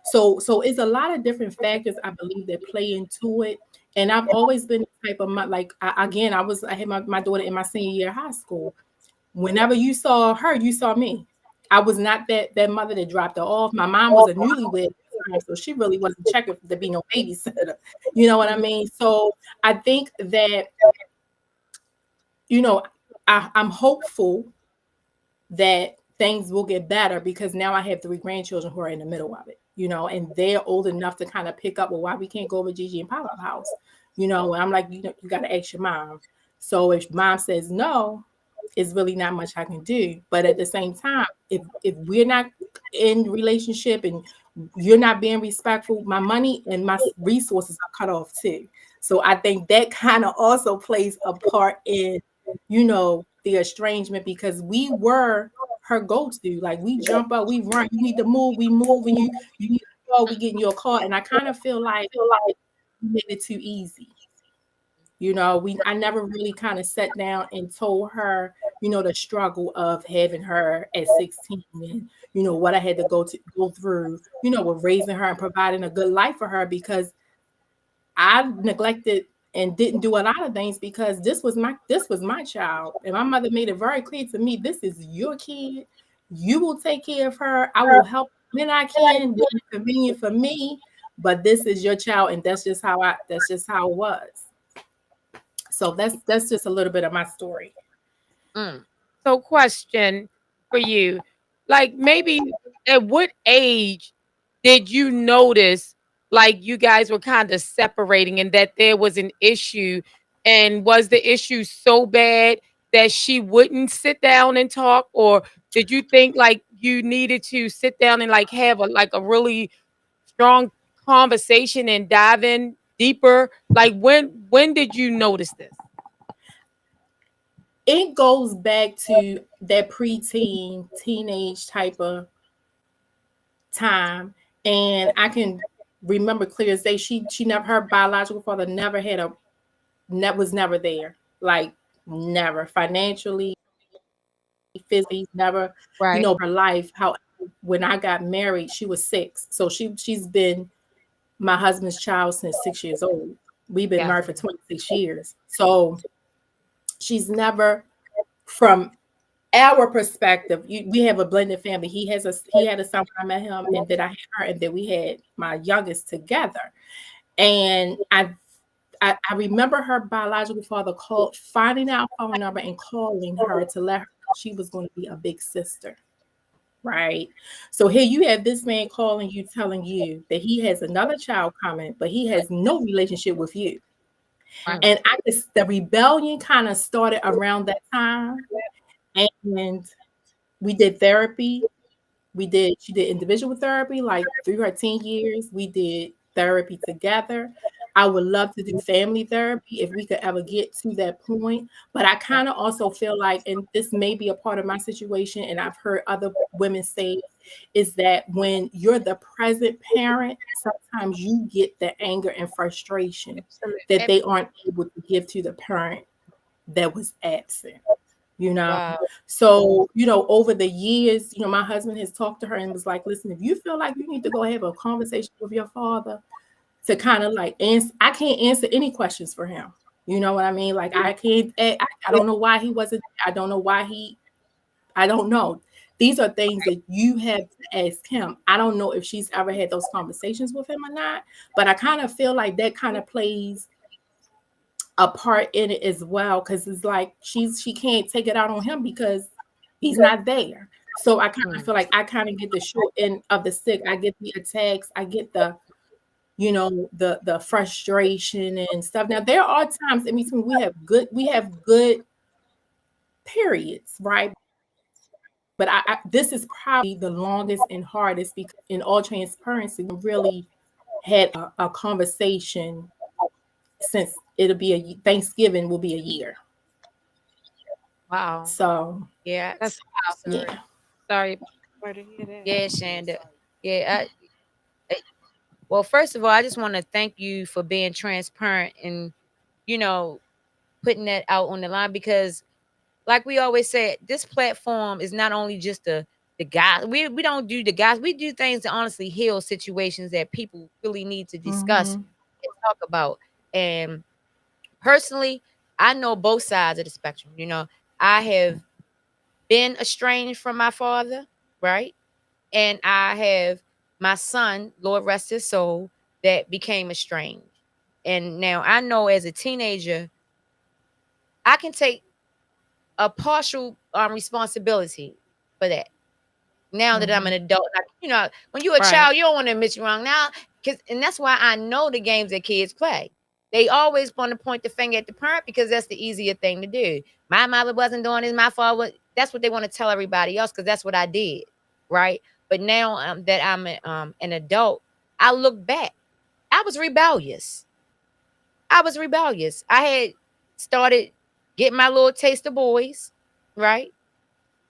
Speaker 9: So it's a lot of different factors I believe that play into it. And I've always been the type of like I had my daughter in my senior year of high school. Whenever you saw her, you saw me. I was not that mother that dropped her off. My mom was a newlywed, so she really wasn't checking to be no babysitter. You know what I mean? So I think that, I'm hopeful that things will get better because now I have 3 grandchildren who are in the middle of it, and they're old enough to kind of pick up, well, why we can't go over Gigi and Papa's house, and I'm like, you got to ask your mom. So if mom says no, it's really not much I can do. But at the same time, if we're not in relationship and you're not being respectful, my money and my resources are cut off too. So I think that kind of also plays a part in, the estrangement, because we were her go-to. Like we jump up, we run, you need to move, we move, and you need to go, we get in your car. And I kind of feel like we made it too easy. I never really kind of sat down and told her, the struggle of having her at 16 and, what I had to go through, with raising her and providing a good life for her, because I neglected and didn't do a lot of things because this was my child. And my mother made it very clear to me, this is your kid. You will take care of her. I will help when I can, when it's convenient for me, but this is your child. And that's just how it was. So that's just a little bit of my story.
Speaker 2: So question for you, like maybe at what age did you notice like you guys were kind of separating and that there was an issue? And was the issue so bad that she wouldn't sit down and talk? Or did you think like you needed to sit down and like have a really strong conversation and dive in deeper? Like when did you notice this?
Speaker 9: It goes back to that preteen, teenage type of time. And I can remember clear as day, she never, her biological father never had a, was never there. Like never financially, physically, never,
Speaker 2: Right.
Speaker 9: her life. How when I got married, she was 6. So she's been my husband's child since 6 years old. We've been
Speaker 2: Yes.
Speaker 9: married for 26 years. So she's never, from our perspective, we have a blended family. He had a son when I met him, and then I had her, and then we had my youngest together. And I remember her biological father finding out her phone number and calling her to let her know she was going to be a big sister. Right. So here you have this man calling you, telling you that he has another child coming, but he has no relationship with you.
Speaker 2: Right.
Speaker 9: And the rebellion kind of started around that time. And we did therapy. She did individual therapy, like through her teen years. We did therapy together. I would love to do family therapy if we could ever get to that point. But I kind of also feel like, and this may be a part of my situation, and I've heard other women say, is that when you're the present parent, sometimes you get the anger and frustration that they aren't able to give to the parent that was absent.
Speaker 1: Wow.
Speaker 9: So, over the years, my husband has talked to her and was like, listen, if you feel like you need to go have a conversation with your father to kind of like answer, I can't answer any questions for him. You know what I mean? Like I can't, I don't know why he wasn't, I don't know I don't know. These are things that you have to ask him. I don't know if she's ever had those conversations with him or not, but I kind of feel like that kind of plays a part in it as well, because it's like she can't take it out on him because he's not there. So I kind of feel like I kind of get the short end of the stick. I get the attacks. I get the the frustration and stuff. Now there are times in between we have good periods, right? But this is probably the longest and hardest because, in all transparency, we really had a conversation since Thanksgiving will be a year.
Speaker 2: Wow.
Speaker 9: So
Speaker 1: Yeah.
Speaker 2: That's
Speaker 9: yeah.
Speaker 2: sorry. Sorry to hear that.
Speaker 1: Yeah, Shanda. Yeah. Well, first of all, I just want to thank you for being transparent and, you know, putting that out on the line because, like we always say, this platform is not only just the guys. We don't do the guys. We do things to honestly heal situations that people really need to discuss and talk about. And personally, I know both sides of the spectrum. I have been estranged from my father, right? And I have my son, Lord rest his soul, that became estranged. And now I know as a teenager, I can take a partial responsibility for that. Now that I'm an adult, when you're a
Speaker 2: Right.
Speaker 1: child, you don't want to admit you're wrong now, and that's why I know the games that kids play. They always want to point the finger at the parent because that's the easier thing to do. My mother wasn't doing this, my father. That's what they want to tell everybody else because that's what I did, right? But now that I'm an adult, I look back. I was rebellious. I had started getting my little taste of boys, right?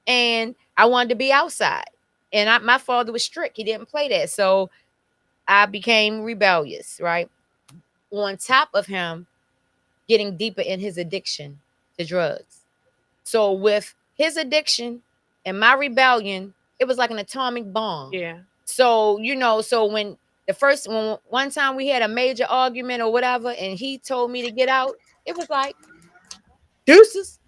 Speaker 1: And I wanted to be outside. And my father was strict. He didn't play that. So I became rebellious, right? On top of him getting deeper in his addiction to drugs. So with his addiction and my rebellion, it was like an atomic bomb.
Speaker 2: Yeah.
Speaker 1: So, so when one time we had a major argument or whatever, and he told me to get out, it was like, deuces.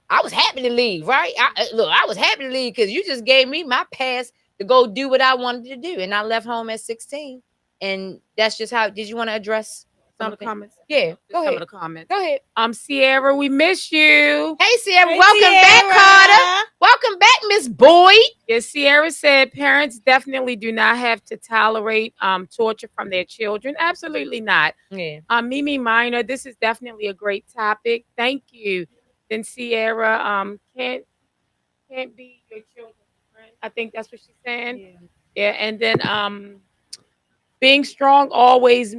Speaker 1: I was happy to leave, right? I was happy to leave because you just gave me my pass to go do what I wanted to do. And I left home at 16. And that's just how, did you want to address
Speaker 2: Some of the
Speaker 1: something?
Speaker 2: comments.
Speaker 1: Yeah, go
Speaker 2: Some
Speaker 1: ahead.
Speaker 2: of the comments.
Speaker 1: Go ahead.
Speaker 2: Sierra, we miss you.
Speaker 1: Hey, Sierra.
Speaker 8: Hey,
Speaker 1: Welcome back, Carter.
Speaker 8: Sierra.
Speaker 1: Welcome back, Miss Boyd.
Speaker 2: Yes, Sierra said parents definitely do not have to tolerate torture from their children. Absolutely not.
Speaker 1: Yeah.
Speaker 2: Mimi Minor, this is definitely a great topic. Thank you. Then Sierra, can't be your children's friend. I think that's what she's saying. Yeah, and then being strong always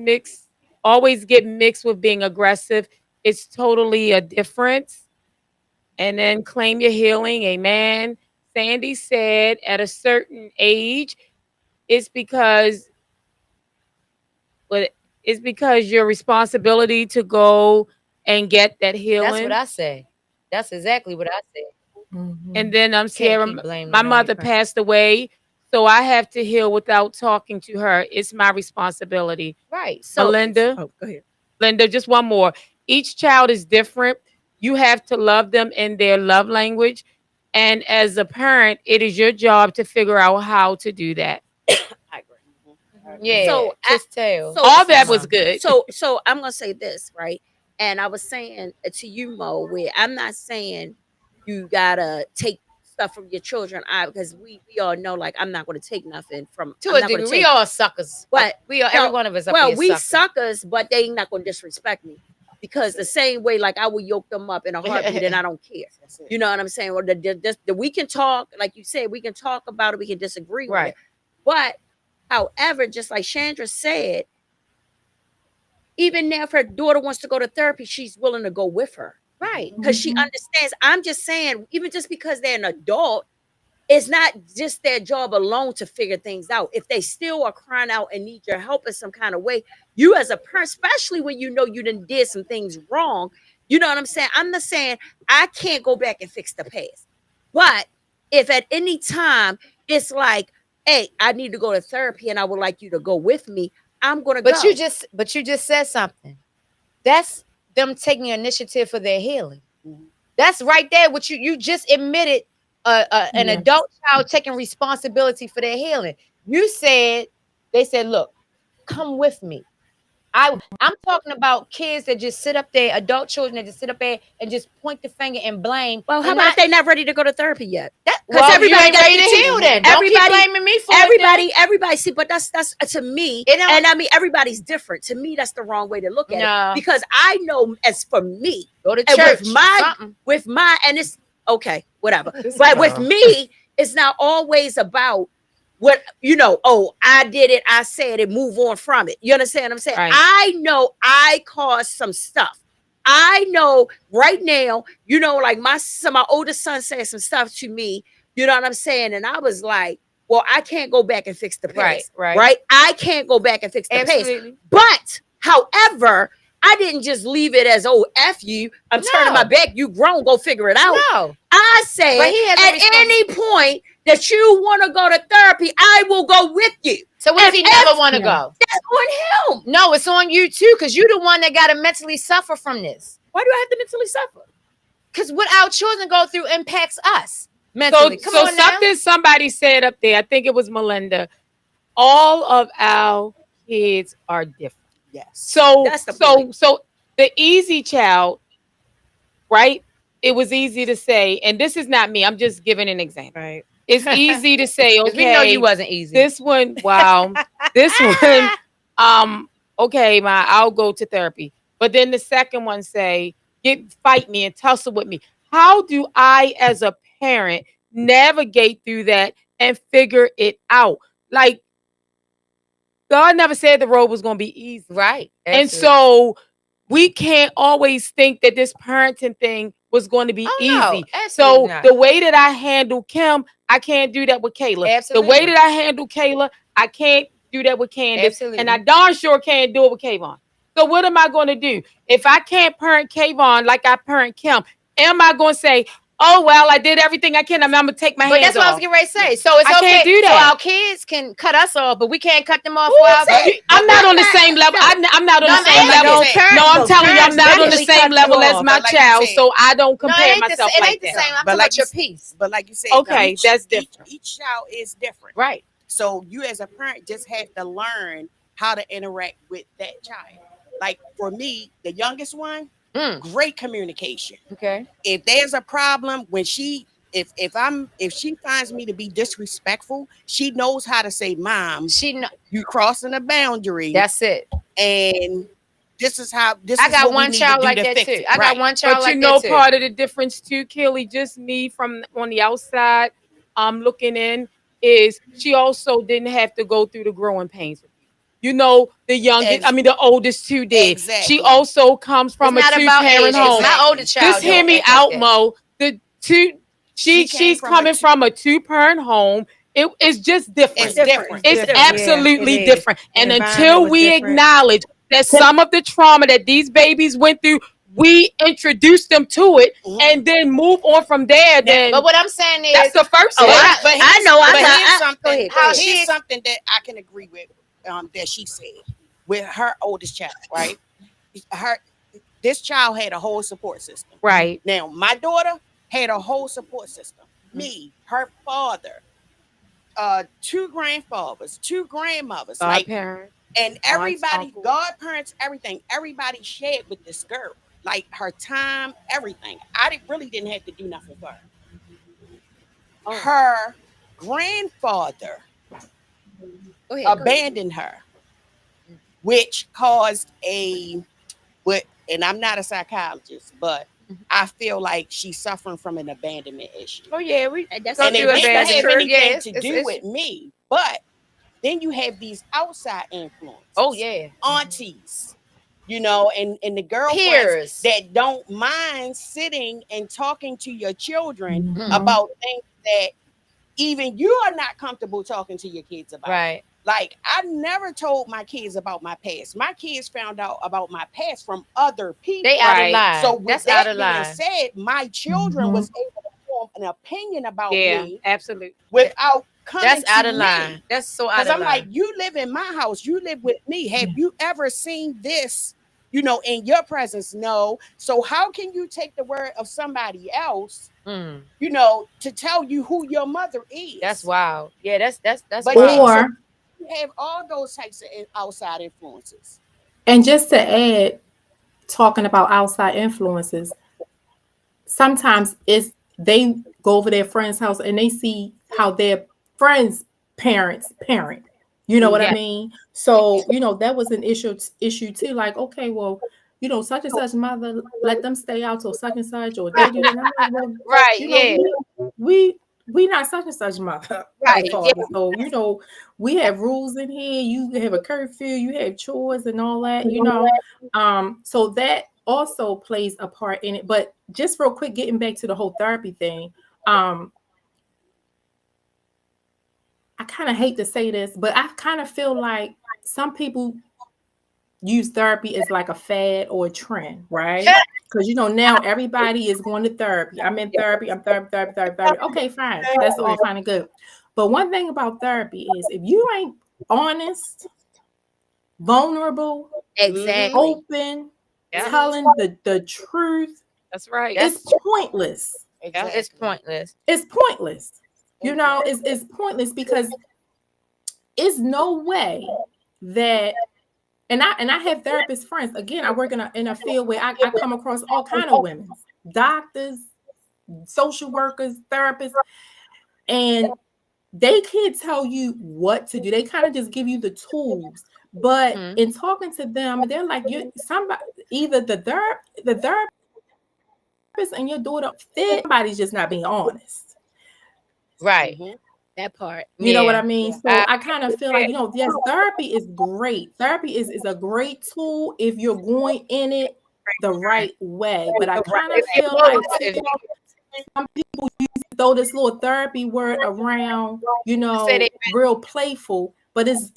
Speaker 2: get mixed with being aggressive. It's totally a difference. And then claim your healing. Amen. Sandy said at a certain age, it's because but it's because your responsibility to go and get that
Speaker 4: That's
Speaker 2: healing.
Speaker 4: what I say. That's exactly what I said.
Speaker 2: And then
Speaker 4: Can't
Speaker 2: Sierra,
Speaker 4: keep blaming
Speaker 2: my
Speaker 4: it on your
Speaker 2: mother
Speaker 4: parents.
Speaker 2: passed away, so I have to heal without talking to her. It's my responsibility.
Speaker 4: Right. So
Speaker 2: Melinda,
Speaker 3: Oh, go ahead.
Speaker 2: Linda, just one more. Each child is different. You have to love them in their love language. And as a parent, it is your job to figure out how to do that.
Speaker 4: I agree.
Speaker 1: Yeah.
Speaker 4: So
Speaker 1: Just tell.
Speaker 2: All that was good.
Speaker 4: So I'm gonna say this, right? And I was saying to you, Mo, where I'm not saying you gotta take stuff from your children, because we all know, like, I'm not gonna take nothing from.
Speaker 1: To
Speaker 4: I'm
Speaker 1: a
Speaker 4: not gonna
Speaker 1: degree, we
Speaker 4: take-
Speaker 1: all suckers.
Speaker 4: But
Speaker 1: we are every one of us up
Speaker 4: well,
Speaker 1: here
Speaker 4: we
Speaker 1: suckers.
Speaker 4: suckers, but they ain't not gonna disrespect me, because the same way, like, I will yoke them up in a heartbeat, and I don't care. You know what I'm saying? Or we can talk, like you said, we can talk about it, we can disagree with
Speaker 1: Right.
Speaker 4: it, but however, just like Chandra said, even now, if her daughter wants to go to therapy, she's willing to go with her,
Speaker 1: Right.
Speaker 4: because she understands. I'm just saying, even just because they're an adult, it's not just their job alone to figure things out. If they still are crying out and need your help in some kind of way, you as a parent, especially when you know you done did some things wrong, you know what I'm saying? I'm not saying I can't go back and fix the past, but if at any time it's like, hey, I need to go to therapy and I would like you to go with me, I'm gonna go.
Speaker 1: But you just said something. That's them taking initiative for their healing. That's right there. What you just admitted. An adult child taking responsibility for their healing. You said, they said, look, come with me. I'm talking about kids that just sit up there, adult children that just sit up there and just point the finger and blame.
Speaker 4: Well, how
Speaker 1: and
Speaker 4: about if they're not ready to go to therapy yet?
Speaker 1: Well,
Speaker 4: everybody
Speaker 1: you ain't
Speaker 4: gotta
Speaker 1: ready
Speaker 4: get
Speaker 1: to
Speaker 4: to-
Speaker 1: heal then. Don't keep
Speaker 4: everybody-
Speaker 1: blaming me for it then.
Speaker 4: Everybody, see, but that's to me,
Speaker 1: It don't-
Speaker 4: and I mean, everybody's different. To me, that's the wrong way to look at
Speaker 1: No.
Speaker 4: it, because I know, as for me,
Speaker 1: Go to
Speaker 4: and
Speaker 1: church.
Speaker 4: with my, and it's okay, whatever.
Speaker 2: This
Speaker 4: But with
Speaker 2: girl.
Speaker 4: me, it's not always about what, oh, I did it, I said it, move on from it. You understand what I'm saying?
Speaker 1: Right.
Speaker 4: I know I caused some stuff. I know right now, like my oldest son said some stuff to me, you know what I'm saying? And I was like, well, I can't go back and fix the past.
Speaker 1: Right.
Speaker 4: I can't go back and fix the
Speaker 1: Absolutely.
Speaker 4: past. But however, I didn't just leave it as, oh, F you, I'm turning my back, you grown, go figure it out.
Speaker 1: No.
Speaker 4: I said,
Speaker 1: But he has a
Speaker 4: at any point that you want to go to therapy, I will go with you.
Speaker 1: So what if he never want to
Speaker 2: Yeah.
Speaker 1: go?
Speaker 4: That's on him.
Speaker 1: No, it's on you too, because you're the one that got to mentally suffer from this.
Speaker 4: Why do I have to mentally suffer?
Speaker 1: Because what our children go through impacts us
Speaker 2: So,
Speaker 1: mentally. Come on now.
Speaker 2: something somebody said up there, I think it was Melinda, all of our kids are different.
Speaker 7: Yes.
Speaker 2: So
Speaker 4: That's the point.
Speaker 2: so the easy child, right? It was easy to say, and this is not me, I'm just giving an example.
Speaker 3: Right.
Speaker 2: It's easy to say,
Speaker 1: 'Cause
Speaker 2: okay,
Speaker 1: we know you wasn't easy.
Speaker 2: this one, wow, this one, okay, I'll go to therapy. But then the second one say, fight me and tussle with me. How do I, as a parent, navigate through that and figure it out? Like, God never said the road was going to be easy.
Speaker 1: Right.
Speaker 2: And so we can't always think that this parenting thing was going to be
Speaker 1: Oh,
Speaker 2: easy.
Speaker 1: no, absolutely
Speaker 2: So
Speaker 1: not.
Speaker 2: the way that I handle Kim, I can't do that with Kayla.
Speaker 1: Absolutely.
Speaker 2: The way that I handle Kayla, I can't do that with Candace.
Speaker 1: Absolutely.
Speaker 2: And I darn sure can't do it with Kayvon. So what am I going to do? If I can't parent Kayvon like I parent Kim, am I going to say, oh, well, I did everything I can. I'm going to take my
Speaker 1: But
Speaker 2: hands
Speaker 1: that's what I was
Speaker 2: off?
Speaker 1: getting ready to say. So it's
Speaker 2: I
Speaker 1: okay.
Speaker 2: can't do
Speaker 1: So
Speaker 2: that.
Speaker 1: our kids can cut us off, but we can't cut them off.
Speaker 4: Who
Speaker 1: while
Speaker 4: said-
Speaker 1: they-
Speaker 2: I'm not on the same level. I'm not on
Speaker 1: No,
Speaker 2: the same
Speaker 1: I'm
Speaker 2: level.
Speaker 1: saying-
Speaker 2: No, I'm telling you, I'm not on the
Speaker 3: Parents
Speaker 2: same
Speaker 3: definitely
Speaker 2: level
Speaker 3: cut you
Speaker 2: as
Speaker 3: off,
Speaker 2: my
Speaker 7: but like you
Speaker 2: child,
Speaker 7: said-
Speaker 2: so I don't
Speaker 1: No,
Speaker 2: compare
Speaker 1: it ain't
Speaker 2: myself
Speaker 1: the, it
Speaker 2: like
Speaker 1: ain't the
Speaker 2: that.
Speaker 1: same. I'm
Speaker 7: But
Speaker 1: talking
Speaker 7: like
Speaker 1: about your
Speaker 7: you
Speaker 1: peace.
Speaker 7: But like you said,
Speaker 2: Okay, that's different.
Speaker 7: Each child is different.
Speaker 1: Right.
Speaker 7: So you as a parent just have to learn how to interact with that child. Like for me, the youngest one, great communication.
Speaker 1: Okay.
Speaker 7: If there's a problem, when if she finds me to be disrespectful, she knows how to say, Mom, you crossing a boundary.
Speaker 1: That's it.
Speaker 7: And this is how
Speaker 1: I got
Speaker 7: what we
Speaker 1: one
Speaker 7: need
Speaker 1: child
Speaker 7: to do
Speaker 1: like
Speaker 7: to
Speaker 1: that
Speaker 7: fix
Speaker 1: too.
Speaker 7: it.
Speaker 1: I got
Speaker 7: Right.
Speaker 1: one child
Speaker 2: But
Speaker 1: like
Speaker 2: you know,
Speaker 1: that too.
Speaker 2: part of the difference too, Kelly, just me from on the outside, looking in is she also didn't have to go through the growing pains with you. You know, the youngest, the oldest two did. She
Speaker 7: Exactly.
Speaker 2: also comes
Speaker 4: It's
Speaker 2: from a
Speaker 4: not about age.
Speaker 2: two-parent home.
Speaker 4: My
Speaker 7: Exactly.
Speaker 4: older child
Speaker 2: Just hear
Speaker 4: don't
Speaker 2: me
Speaker 4: act like
Speaker 2: out,
Speaker 4: that.
Speaker 2: Mo. The two
Speaker 7: She came
Speaker 2: she's
Speaker 7: from a
Speaker 2: coming from a two-parent home. It's just different.
Speaker 7: It's different.
Speaker 2: It's
Speaker 8: different.
Speaker 2: absolutely
Speaker 8: Yeah, it is.
Speaker 2: different.
Speaker 8: The
Speaker 2: And
Speaker 8: environment
Speaker 2: until
Speaker 8: was
Speaker 2: we
Speaker 8: different.
Speaker 2: acknowledge that some of the trauma that these babies went through, we introduce them to it and then move on from there, then
Speaker 1: But what I'm saying is,
Speaker 2: that's the first
Speaker 4: Oh,
Speaker 2: step.
Speaker 4: I know.
Speaker 7: But here's
Speaker 4: Go
Speaker 7: something.
Speaker 4: ahead. Go ahead.
Speaker 7: Here's something that I can agree with. That she said with her oldest child, right? This child had a whole support system.
Speaker 2: Right.
Speaker 7: Now, my daughter had a whole support system. Me, her father, two grandfathers, two grandmothers,
Speaker 2: Godparents,
Speaker 7: and everybody,
Speaker 2: uncles.
Speaker 7: godparents, everything. Everybody shared with this girl, like her time, everything. I really didn't have to do nothing for her. Her grandfather
Speaker 4: Go ahead.
Speaker 7: abandoned her, which caused and I'm not a psychologist, but I feel like she's suffering from an abandonment issue.
Speaker 2: Oh yeah,
Speaker 4: That's
Speaker 7: And it didn't have
Speaker 2: true.
Speaker 7: anything
Speaker 2: Yes,
Speaker 7: to do with me. But then you have these outside influences.
Speaker 1: oh yeah,
Speaker 7: Aunties, and the girlfriends
Speaker 4: Peers.
Speaker 7: that don't mind sitting and talking to your children
Speaker 9: Mhm.
Speaker 7: about things that even you are not comfortable talking to your kids about.
Speaker 1: right.
Speaker 7: Like, I never told my kids about my past. My kids found out about my past from other people.
Speaker 1: They out of
Speaker 2: Right.
Speaker 1: line.
Speaker 7: So with
Speaker 1: That's
Speaker 7: that
Speaker 1: out of
Speaker 7: being
Speaker 1: line.
Speaker 7: said, my children was able to form an opinion about
Speaker 2: Yeah,
Speaker 7: me
Speaker 2: absolutely.
Speaker 7: without coming
Speaker 1: That's out
Speaker 7: to
Speaker 1: of
Speaker 7: me.
Speaker 1: line. That's so out
Speaker 7: Because
Speaker 1: of
Speaker 7: I'm
Speaker 1: line.
Speaker 7: like, you live in my house, you live with me. Have you ever seen this, in your presence? No. So how can you take the word of somebody else,
Speaker 1: Mm,
Speaker 7: to tell you who your mother is?
Speaker 1: that's wild. Yeah, that's
Speaker 7: But
Speaker 1: wild.
Speaker 9: Or
Speaker 7: you have all those types of outside influences.
Speaker 9: and just to add, talking about outside influences, sometimes they go over their friend's house and they see how their friends' parents parent. You know what I
Speaker 2: Yeah.
Speaker 9: mean? So, that was an issue too. Like, okay, well, such and such mother let them stay out till such and such, or they do that. And I'm like, well,
Speaker 1: Right. Yeah.
Speaker 9: we not such and such mother
Speaker 1: Right.
Speaker 9: and father. So, we have rules in here. You have a curfew, you have chores and all that, so that also plays a part in it. But just real quick, getting back to the whole therapy thing, I kind of hate to say this, but I kind of feel like some people use therapy as like a fad or a trend, right? Because now everybody is going to therapy. I'm in therapy. I'm therapy. Okay, fine. That's all fine and good. But one thing about therapy is if you ain't honest, vulnerable,
Speaker 4: Exactly.
Speaker 9: open,
Speaker 2: Yeah.
Speaker 9: telling the truth,
Speaker 2: That's right.
Speaker 9: it's pointless.
Speaker 1: It's pointless.
Speaker 9: It's pointless. It's pointless because it's no way that and I have therapist friends. Again, I work in a field where I come across all kind of women, doctors, social workers, therapists, and they can't tell you what to do. They kind of just give you the tools. But in talking to them, they're like, either the therapist and your daughter fit. Somebody's just not being honest.
Speaker 1: Right.
Speaker 4: That part.
Speaker 9: You know what I
Speaker 1: Yeah.
Speaker 9: mean? So I kind of feel like, yes, therapy is great. Therapy is a great tool if you're going in it the right way. But I kind of feel like some people throw this little therapy word around, real playful, but it's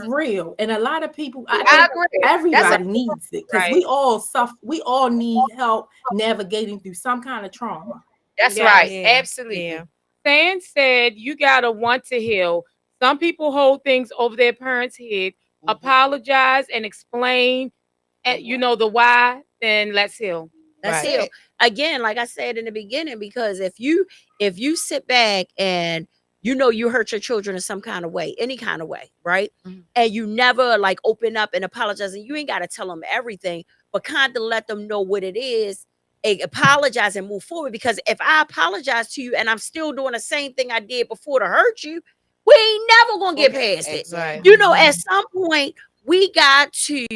Speaker 9: real. And a lot of people, I think
Speaker 1: agree.
Speaker 9: everybody needs it because
Speaker 2: Right.
Speaker 9: we all suffer. We all need help navigating through some kind of trauma.
Speaker 1: That's
Speaker 2: Yeah.
Speaker 1: right.
Speaker 8: Yeah.
Speaker 1: Absolutely.
Speaker 8: Yeah.
Speaker 2: Stan said you gotta want to heal. Some people hold things over their parents' head, apologize and explain, the why. Then let's heal.
Speaker 4: That's
Speaker 1: Right.
Speaker 4: it. Again, like I said in the beginning, because if you sit back and you hurt your children in some kind of way, any kind of way, right? And you never like open up and apologize, and you ain't got to tell them everything, but kind of let them know what it is, apologize and move forward. Because if I apologize to you and I'm still doing the same thing I did before to hurt you, we ain't never gonna get past it.
Speaker 7: Exactly.
Speaker 4: At some point we got to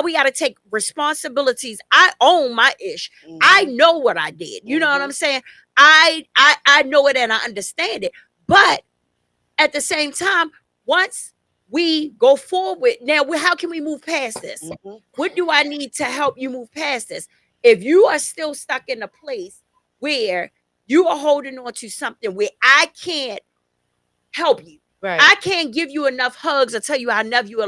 Speaker 4: we got to take responsibilities. I own my ish. I know what I did. You know what I'm saying? I know it and I understand it. But at the same time, once we go forward, now how can we move past this?
Speaker 7: Mhm.
Speaker 4: What do I need to help you move past this? If you are still stuck in a place where you are holding on to something where I can't help you,
Speaker 1: Right.
Speaker 4: I can't give you enough hugs or tell you I love you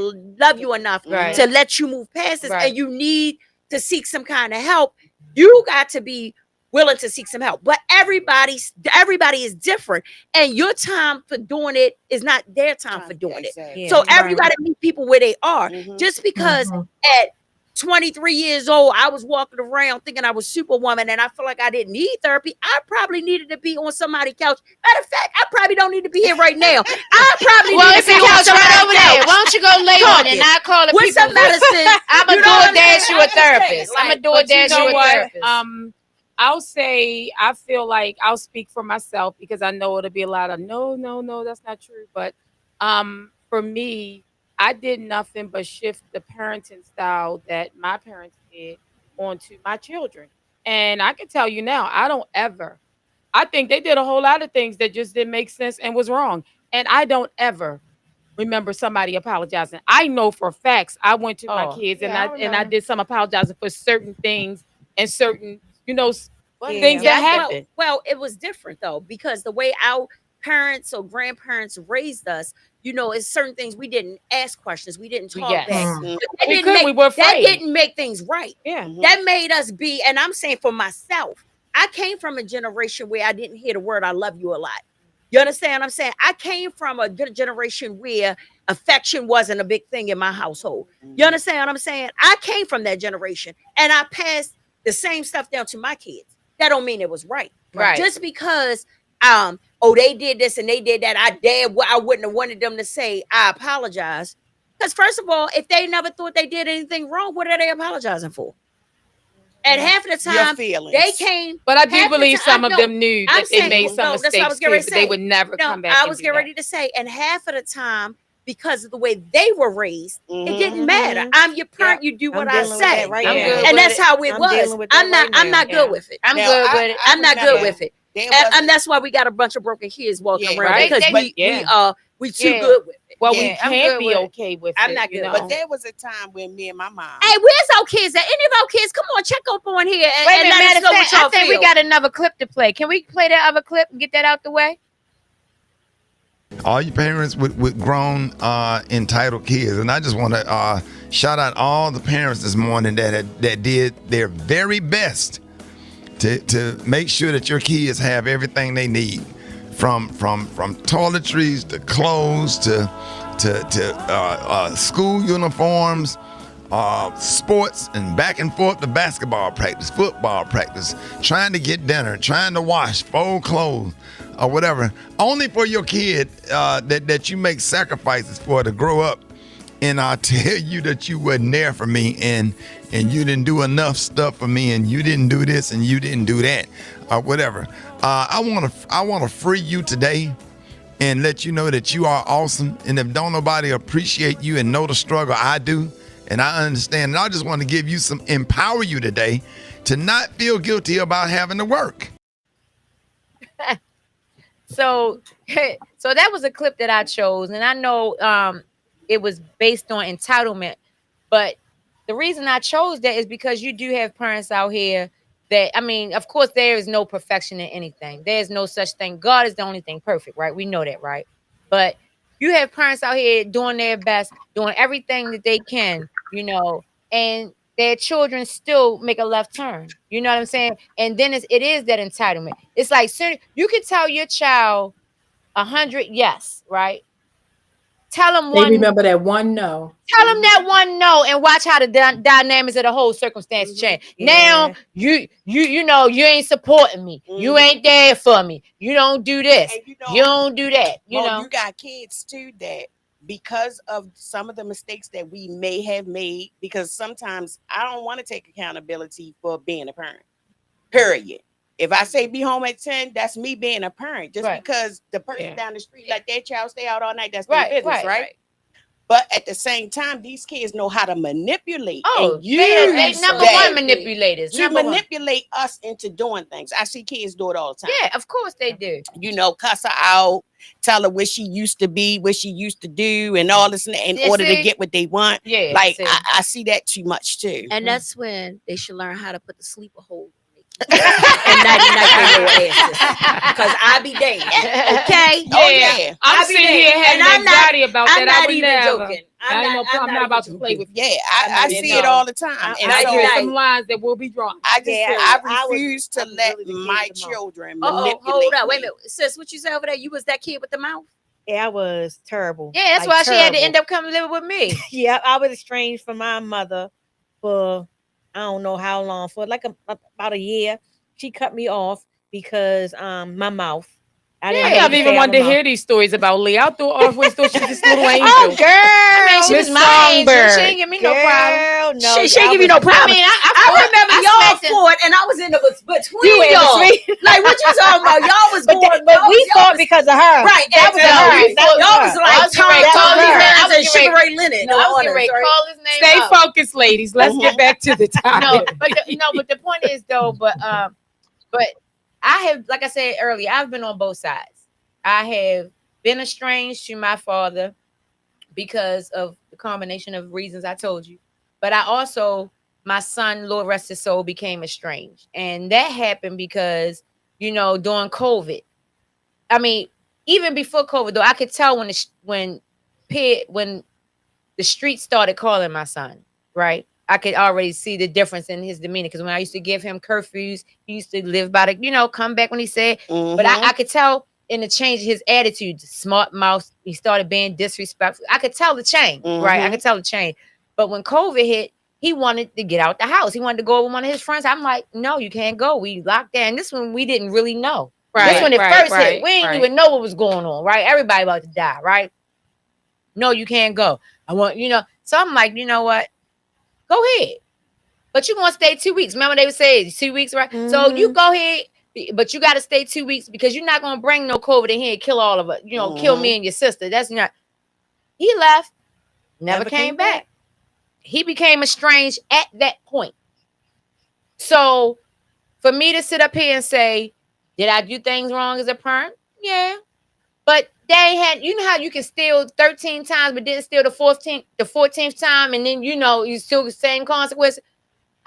Speaker 4: enough
Speaker 1: Right.
Speaker 4: to let you move past this,
Speaker 1: Right.
Speaker 4: and you need to seek some kind of help, you got to be willing to seek some help. But everybody is different, and your time for doing it is not their time for doing it.
Speaker 7: Exactly.
Speaker 4: So
Speaker 1: Yeah.
Speaker 4: you got to meet people where they are.
Speaker 7: Mhm.
Speaker 4: Just because
Speaker 9: Mhm.
Speaker 4: at 23 years old, I was walking around thinking I was Superwoman and I feel like I didn't need therapy. I probably needed to be on somebody's couch. Matter of fact, I probably don't need to be here right now. I probably
Speaker 1: Well,
Speaker 4: need
Speaker 1: it's
Speaker 4: to
Speaker 1: a
Speaker 4: be on
Speaker 1: couch right
Speaker 4: somebody's
Speaker 1: over there.
Speaker 4: couch.
Speaker 1: Why don't you go lay on it? And I call the
Speaker 4: With
Speaker 1: people.
Speaker 4: some medicine.
Speaker 1: I'm
Speaker 4: You
Speaker 1: a
Speaker 4: know what I'm
Speaker 1: DoorDash
Speaker 4: saying?
Speaker 1: you a
Speaker 4: I'm just saying,
Speaker 1: therapist. I'm a
Speaker 4: like,
Speaker 2: But you
Speaker 1: DoorDash
Speaker 2: know
Speaker 1: you a
Speaker 2: what?
Speaker 1: therapist.
Speaker 2: I'll say I feel like I'll speak for myself because I know it'll be a lot of no, that's not true. But for me, I did nothing but shift the parenting style that my parents did onto my children. And I can tell you now, I think they did a whole lot of things that just didn't make sense and was wrong. And I don't ever remember somebody apologizing. I know for facts I went to my
Speaker 1: Oh,
Speaker 2: kids and
Speaker 1: yeah, I
Speaker 2: I
Speaker 1: remember.
Speaker 2: did some apologizing for certain things and certain,
Speaker 1: Well,
Speaker 2: things
Speaker 1: yeah,
Speaker 2: that
Speaker 1: I get
Speaker 2: happen.
Speaker 4: Well, it was different though, because the way our parents or grandparents raised us, it's certain things we didn't ask questions, we didn't talk back.
Speaker 1: Yes.
Speaker 9: Mm.
Speaker 4: But that
Speaker 2: We
Speaker 4: didn't
Speaker 2: couldn't,
Speaker 4: make
Speaker 2: we were
Speaker 4: that
Speaker 2: afraid.
Speaker 4: didn't make things right.
Speaker 1: Yeah.
Speaker 7: Mhm.
Speaker 4: That made us be, and I'm saying for myself, I came from a generation where I didn't hear the word "I love you" a lot. You understand what I'm saying? I came from a good generation where affection wasn't a big thing in my household. You understand what I'm saying? I came from that generation, and I passed the same stuff down to my kids. That don't mean it was right.
Speaker 1: Right.
Speaker 4: Just because they did this and they did that, I wouldn't have wanted them to say I apologize. Because first of all, if they never thought they did anything wrong, what are they apologizing for? And half of the
Speaker 7: Your
Speaker 4: time
Speaker 7: feelings.
Speaker 4: they came.
Speaker 2: But I do
Speaker 4: half the
Speaker 2: believe
Speaker 4: time-
Speaker 2: some of
Speaker 4: no,
Speaker 2: them knew
Speaker 4: I'm
Speaker 2: that they
Speaker 4: saying-
Speaker 2: made some
Speaker 4: no, that's what I
Speaker 2: mistakes
Speaker 4: was
Speaker 2: too,
Speaker 4: getting ready
Speaker 2: but
Speaker 4: to
Speaker 2: they
Speaker 4: say.
Speaker 2: would never
Speaker 4: No,
Speaker 2: come back.
Speaker 4: I was getting ready to say, and half of the time, because of the way they were raised, it didn't matter. I'm your parent. You do what I
Speaker 8: dealing with that
Speaker 4: say,
Speaker 8: right
Speaker 1: I'm
Speaker 8: now.
Speaker 1: good
Speaker 4: and
Speaker 1: with
Speaker 4: that's
Speaker 1: it.
Speaker 4: how it
Speaker 8: I'm
Speaker 4: was.
Speaker 8: dealing with that
Speaker 4: I'm not.
Speaker 8: right
Speaker 4: I'm
Speaker 8: now.
Speaker 4: not good with it.
Speaker 1: I'm
Speaker 7: Now,
Speaker 1: good with it.
Speaker 4: I'm not good
Speaker 7: remember,
Speaker 4: with it.
Speaker 7: there
Speaker 4: And
Speaker 7: wasn't-
Speaker 4: that's why we got a bunch of broken kids walking
Speaker 7: Yeah,
Speaker 4: around,
Speaker 1: right.
Speaker 4: because
Speaker 1: Yeah.
Speaker 4: we too
Speaker 1: Yeah.
Speaker 4: good with it.
Speaker 2: Well,
Speaker 1: Yeah,
Speaker 2: we
Speaker 1: I'm
Speaker 2: can't
Speaker 1: good
Speaker 2: be
Speaker 1: with it.
Speaker 2: okay with
Speaker 4: I'm
Speaker 2: it.
Speaker 4: not good with
Speaker 7: But there was a time when me and my mom.
Speaker 4: Hey, where's our kids at? Any of our kids? Come on, check up on here and,
Speaker 1: Wait a
Speaker 4: and
Speaker 1: minute,
Speaker 4: let us
Speaker 1: matter
Speaker 4: know
Speaker 1: of
Speaker 4: what
Speaker 1: fact,
Speaker 4: y'all
Speaker 1: I think
Speaker 4: feel.
Speaker 1: we got another clip to play. Can we play that other clip and get that out the way?
Speaker 10: All you parents with grown entitled kids, and I just want to shout out all the parents this morning that did their very best to make sure that your kids have everything they need, from toiletries to clothes to school uniforms, sports, and back and forth to basketball practice, football practice, trying to get dinner, trying to wash, fold clothes, or whatever, only for your kid that you make sacrifices for to grow up. And I tell you that you wasn't there for me, and you didn't do enough stuff for me, and you didn't do this, and you didn't do that, or whatever. I want to free you today and let you know that you are awesome. And if don't nobody appreciate you and know the struggle, I do, and I understand. And I just want to give you empower you today to not feel guilty about having to work.
Speaker 1: So that was a clip that I chose, and I know it was based on entitlement, but the reason I chose that is because you do have parents out here that, I mean, of course, there is no perfection in anything. There's no such thing. God is the only thing perfect, right? We know that, right? But you have parents out here doing their best, doing everything that they can, and their children still make a left turn. You know what I'm saying? And then it is that entitlement. It's like, you can tell your child 100 yes, right? Tell them
Speaker 9: They
Speaker 1: one.
Speaker 9: remember that one no.
Speaker 1: Tell them that one no, and watch how the dynamics of the whole circumstance change.
Speaker 8: Yeah.
Speaker 1: Now you ain't supporting me. You ain't there for me. You don't do this.
Speaker 7: And
Speaker 1: You don't do that. You
Speaker 7: Mo,
Speaker 1: know.
Speaker 7: you got kids too that because of some of the mistakes that we may have made, because sometimes I don't want to take accountability for being a parent. Period. If I say be home at 10, that's me being a parent. Just
Speaker 1: Right.
Speaker 7: because the person
Speaker 1: Yeah.
Speaker 7: down the street let their child stay out all night, that's their business, right? But at the same time, these kids know how to manipulate
Speaker 4: Oh,
Speaker 7: and
Speaker 4: they
Speaker 7: use
Speaker 4: number
Speaker 7: that
Speaker 4: one manipulators.
Speaker 7: to
Speaker 4: Number one.
Speaker 7: manipulate us into doing things. I see kids do it all the time.
Speaker 4: Yeah, of course they do.
Speaker 7: You know, cuss her out, tell her what she used to be, what she used to do, and all this in
Speaker 4: Yeah,
Speaker 7: order to
Speaker 4: see?
Speaker 7: get what they want.
Speaker 4: Yeah,
Speaker 7: Like
Speaker 4: see.
Speaker 7: I see that too much too.
Speaker 4: And that's when they should learn how to put the sleeper hold on their kids. And night they know asses. Because I be damned. Okay?
Speaker 7: Oh yeah.
Speaker 2: I'm
Speaker 4: I be
Speaker 2: sitting here
Speaker 4: there.
Speaker 2: having
Speaker 4: And I'm not-
Speaker 2: anxiety about
Speaker 4: I'm
Speaker 2: that. I
Speaker 4: not
Speaker 2: would
Speaker 4: even
Speaker 2: never.
Speaker 4: joking.
Speaker 2: I'm not about to play with you.
Speaker 7: Yeah, I see it all the time. And
Speaker 2: I
Speaker 7: so
Speaker 2: there's some lines that will be drawn.
Speaker 7: I refuse to let my children manipulate
Speaker 4: hold up. Wait a
Speaker 7: me.
Speaker 4: minute. Sis, what you say over there? You was that kid with the mouth?
Speaker 8: Yeah, I was terrible.
Speaker 4: Yeah, that's
Speaker 8: Like,
Speaker 4: why she had to
Speaker 8: terrible.
Speaker 4: end up coming live with me.
Speaker 8: Yeah, I was estranged from my mother for I don't know how long, for like about a year. She cut me off because my mouth. I didn't
Speaker 2: I
Speaker 8: know
Speaker 2: never
Speaker 8: to
Speaker 2: even
Speaker 8: say
Speaker 2: wanted to
Speaker 8: out my
Speaker 2: hear these stories about Lee. I always thought she was this little angel.
Speaker 8: Oh, girl.
Speaker 4: I mean, she was
Speaker 2: Miss
Speaker 4: my angel. She
Speaker 2: Songbird.
Speaker 4: didn't give me no problem.
Speaker 8: No,
Speaker 4: She didn't give me no problem.
Speaker 2: I mean,
Speaker 4: I remember y'all fought, and I was in the between
Speaker 8: You
Speaker 4: y'all. Like, what you talking about? Y'all was going,
Speaker 8: but we fought because of her.
Speaker 4: right.
Speaker 8: That was her. That was
Speaker 4: Y'all was
Speaker 8: her.
Speaker 4: like Tony Lands and Sugar Ray Leonard.
Speaker 1: No, I was getting ready to call his name
Speaker 2: Stay
Speaker 1: out.
Speaker 2: focused, ladies. Let's get back to the topic.
Speaker 1: But the point is though, but I have, like I said earlier, I've been on both sides. I have been estranged to my father because of the combination of reasons I told you. But I also, my son, Lord rest his soul, became estranged. And that happened because, during COVID. I mean, even before COVID, though, I could tell when the street started calling my son, right? I could already see the difference in his demeanor. Because when I used to give him curfews, he used to live by the, come back when he said. But I could tell in the change of his attitude, smart mouth, he started being disrespectful. I could tell the change, right? I could tell the change. But when COVID hit, he wanted to get out the house. He wanted to go with one of his friends. I'm like, no, you can't go. We locked down. This one we didn't really know. This when it first hit, we didn't even know what was going on, right? Everybody about to die, right? No, you can't go. I want, So I'm like, you know what? Go ahead. But you're going to stay 2 weeks. Remember they would say 2 weeks, right? So you go ahead, but you got to stay 2 weeks because you're not going to bring no COVID in here and kill all of us. Kill me and your sister. That's not. He left, never came back. He became estranged at that point. So for me to sit up here and say, did I do things wrong as a parent? Yeah. But they had, how you can steal 13 times, but didn't steal the 14th time, and then you still the same consequence.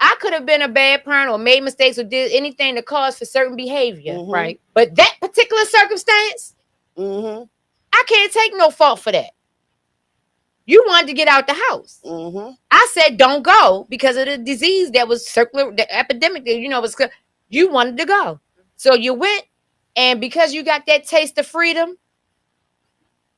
Speaker 1: I could have been a bad parent or made mistakes or did anything to cause for certain behavior, right? But that particular circumstance, I can't take no fault for that. You wanted to get out the house. I said, don't go because of the disease that was circular, the epidemic that, you wanted to go. So you went, and because you got that taste of freedom,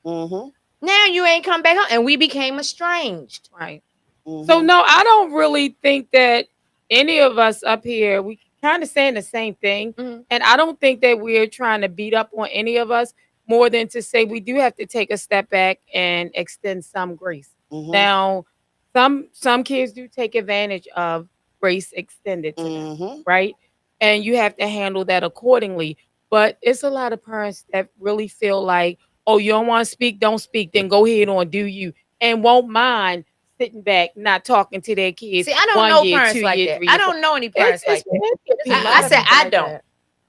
Speaker 1: now you ain't come back home, and we became estranged.
Speaker 2: Right. So no, I don't really think that any of us up here, we kind of saying the same thing. And I don't think that we're trying to beat up on any of us more than to say we do have to take a step back and extend some grace. Now, some kids do take advantage of grace extended to them, right? And you have to handle that accordingly. But it's a lot of parents that really feel like, oh, you don't want to speak, don't speak, then go ahead on, do you, and won't mind sitting back, not talking to their kids.
Speaker 1: See, I don't know parents like that. I don't know any parents like that. I said I don't.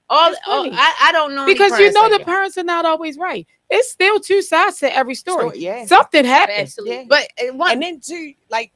Speaker 1: I don't know
Speaker 2: because
Speaker 1: any parents
Speaker 2: the parents are not always right. It's still two sides to every story.
Speaker 7: Yeah.
Speaker 2: Something happens.
Speaker 7: Absolutely.
Speaker 1: But
Speaker 7: and then too, like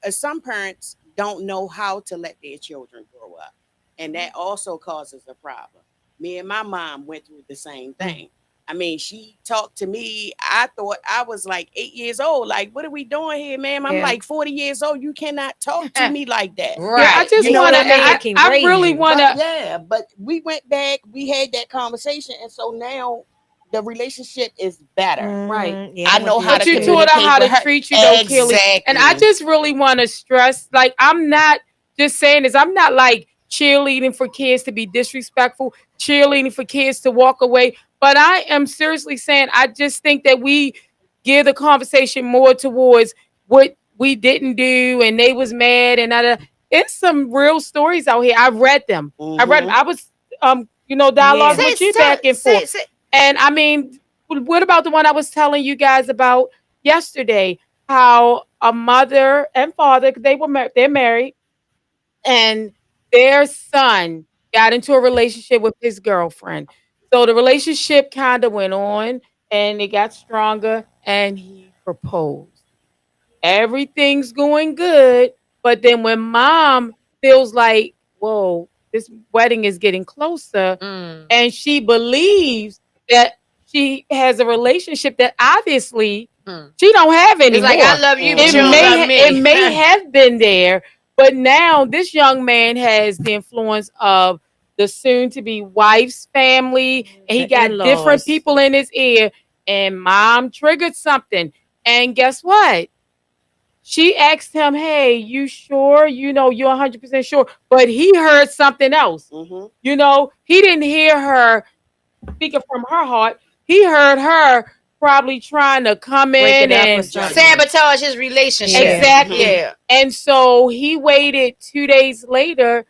Speaker 7: some parents don't know how to let their children grow up, and that also causes a problem. Me and my mom went through the same thing. I mean, she talked to me. I thought I was like 8 years old. Like, what are we doing here, ma'am? I'm like 40 years old. You cannot talk to me like that.
Speaker 2: Right. Yeah, I just want to. I really want to.
Speaker 7: Yeah, but we went back. We had that conversation, and so now the relationship is better.
Speaker 2: Right.
Speaker 7: I know how to.
Speaker 2: But you taught her how to treat you, don't kill it. And I just really want to stress, like, I'm not just saying this. I'm not like cheerleading for kids to be disrespectful, cheerleading for kids to walk away. But I am seriously saying, I just think that we gear the conversation more towards what we didn't do, and they was mad, and it's some real stories out here. I read them. I read them. I was dialogue with you back and forth. And I mean, what about the one I was telling you guys about yesterday how a mother and father, they're married, and their son got into a relationship with his girlfriend. So the relationship kind of went on and it got stronger and he proposed. Everything's going good, but then when mom feels like, whoa, this wedding is getting closer,
Speaker 4: Mm.
Speaker 2: and she believes that she has a relationship that obviously she don't have
Speaker 1: It's
Speaker 2: anymore.
Speaker 1: like I love you, but
Speaker 2: It
Speaker 1: you don't love me.
Speaker 2: it may have been there, but now this young man has the influence of the soon-to-be wife's family, and he
Speaker 8: The
Speaker 2: got different
Speaker 8: in-laws.
Speaker 2: people in his ear. And mom triggered something, and guess what? She asked him, "Hey, you sure? You know, you're 100% sure?" But he heard something else. You know, he didn't hear her speaking from her heart. He heard her probably trying to come
Speaker 8: Break
Speaker 2: in
Speaker 8: it up or
Speaker 2: and
Speaker 8: something.
Speaker 1: Sabotage his relationship.
Speaker 2: exactly.
Speaker 1: Yeah.
Speaker 2: And so he waited 2 days later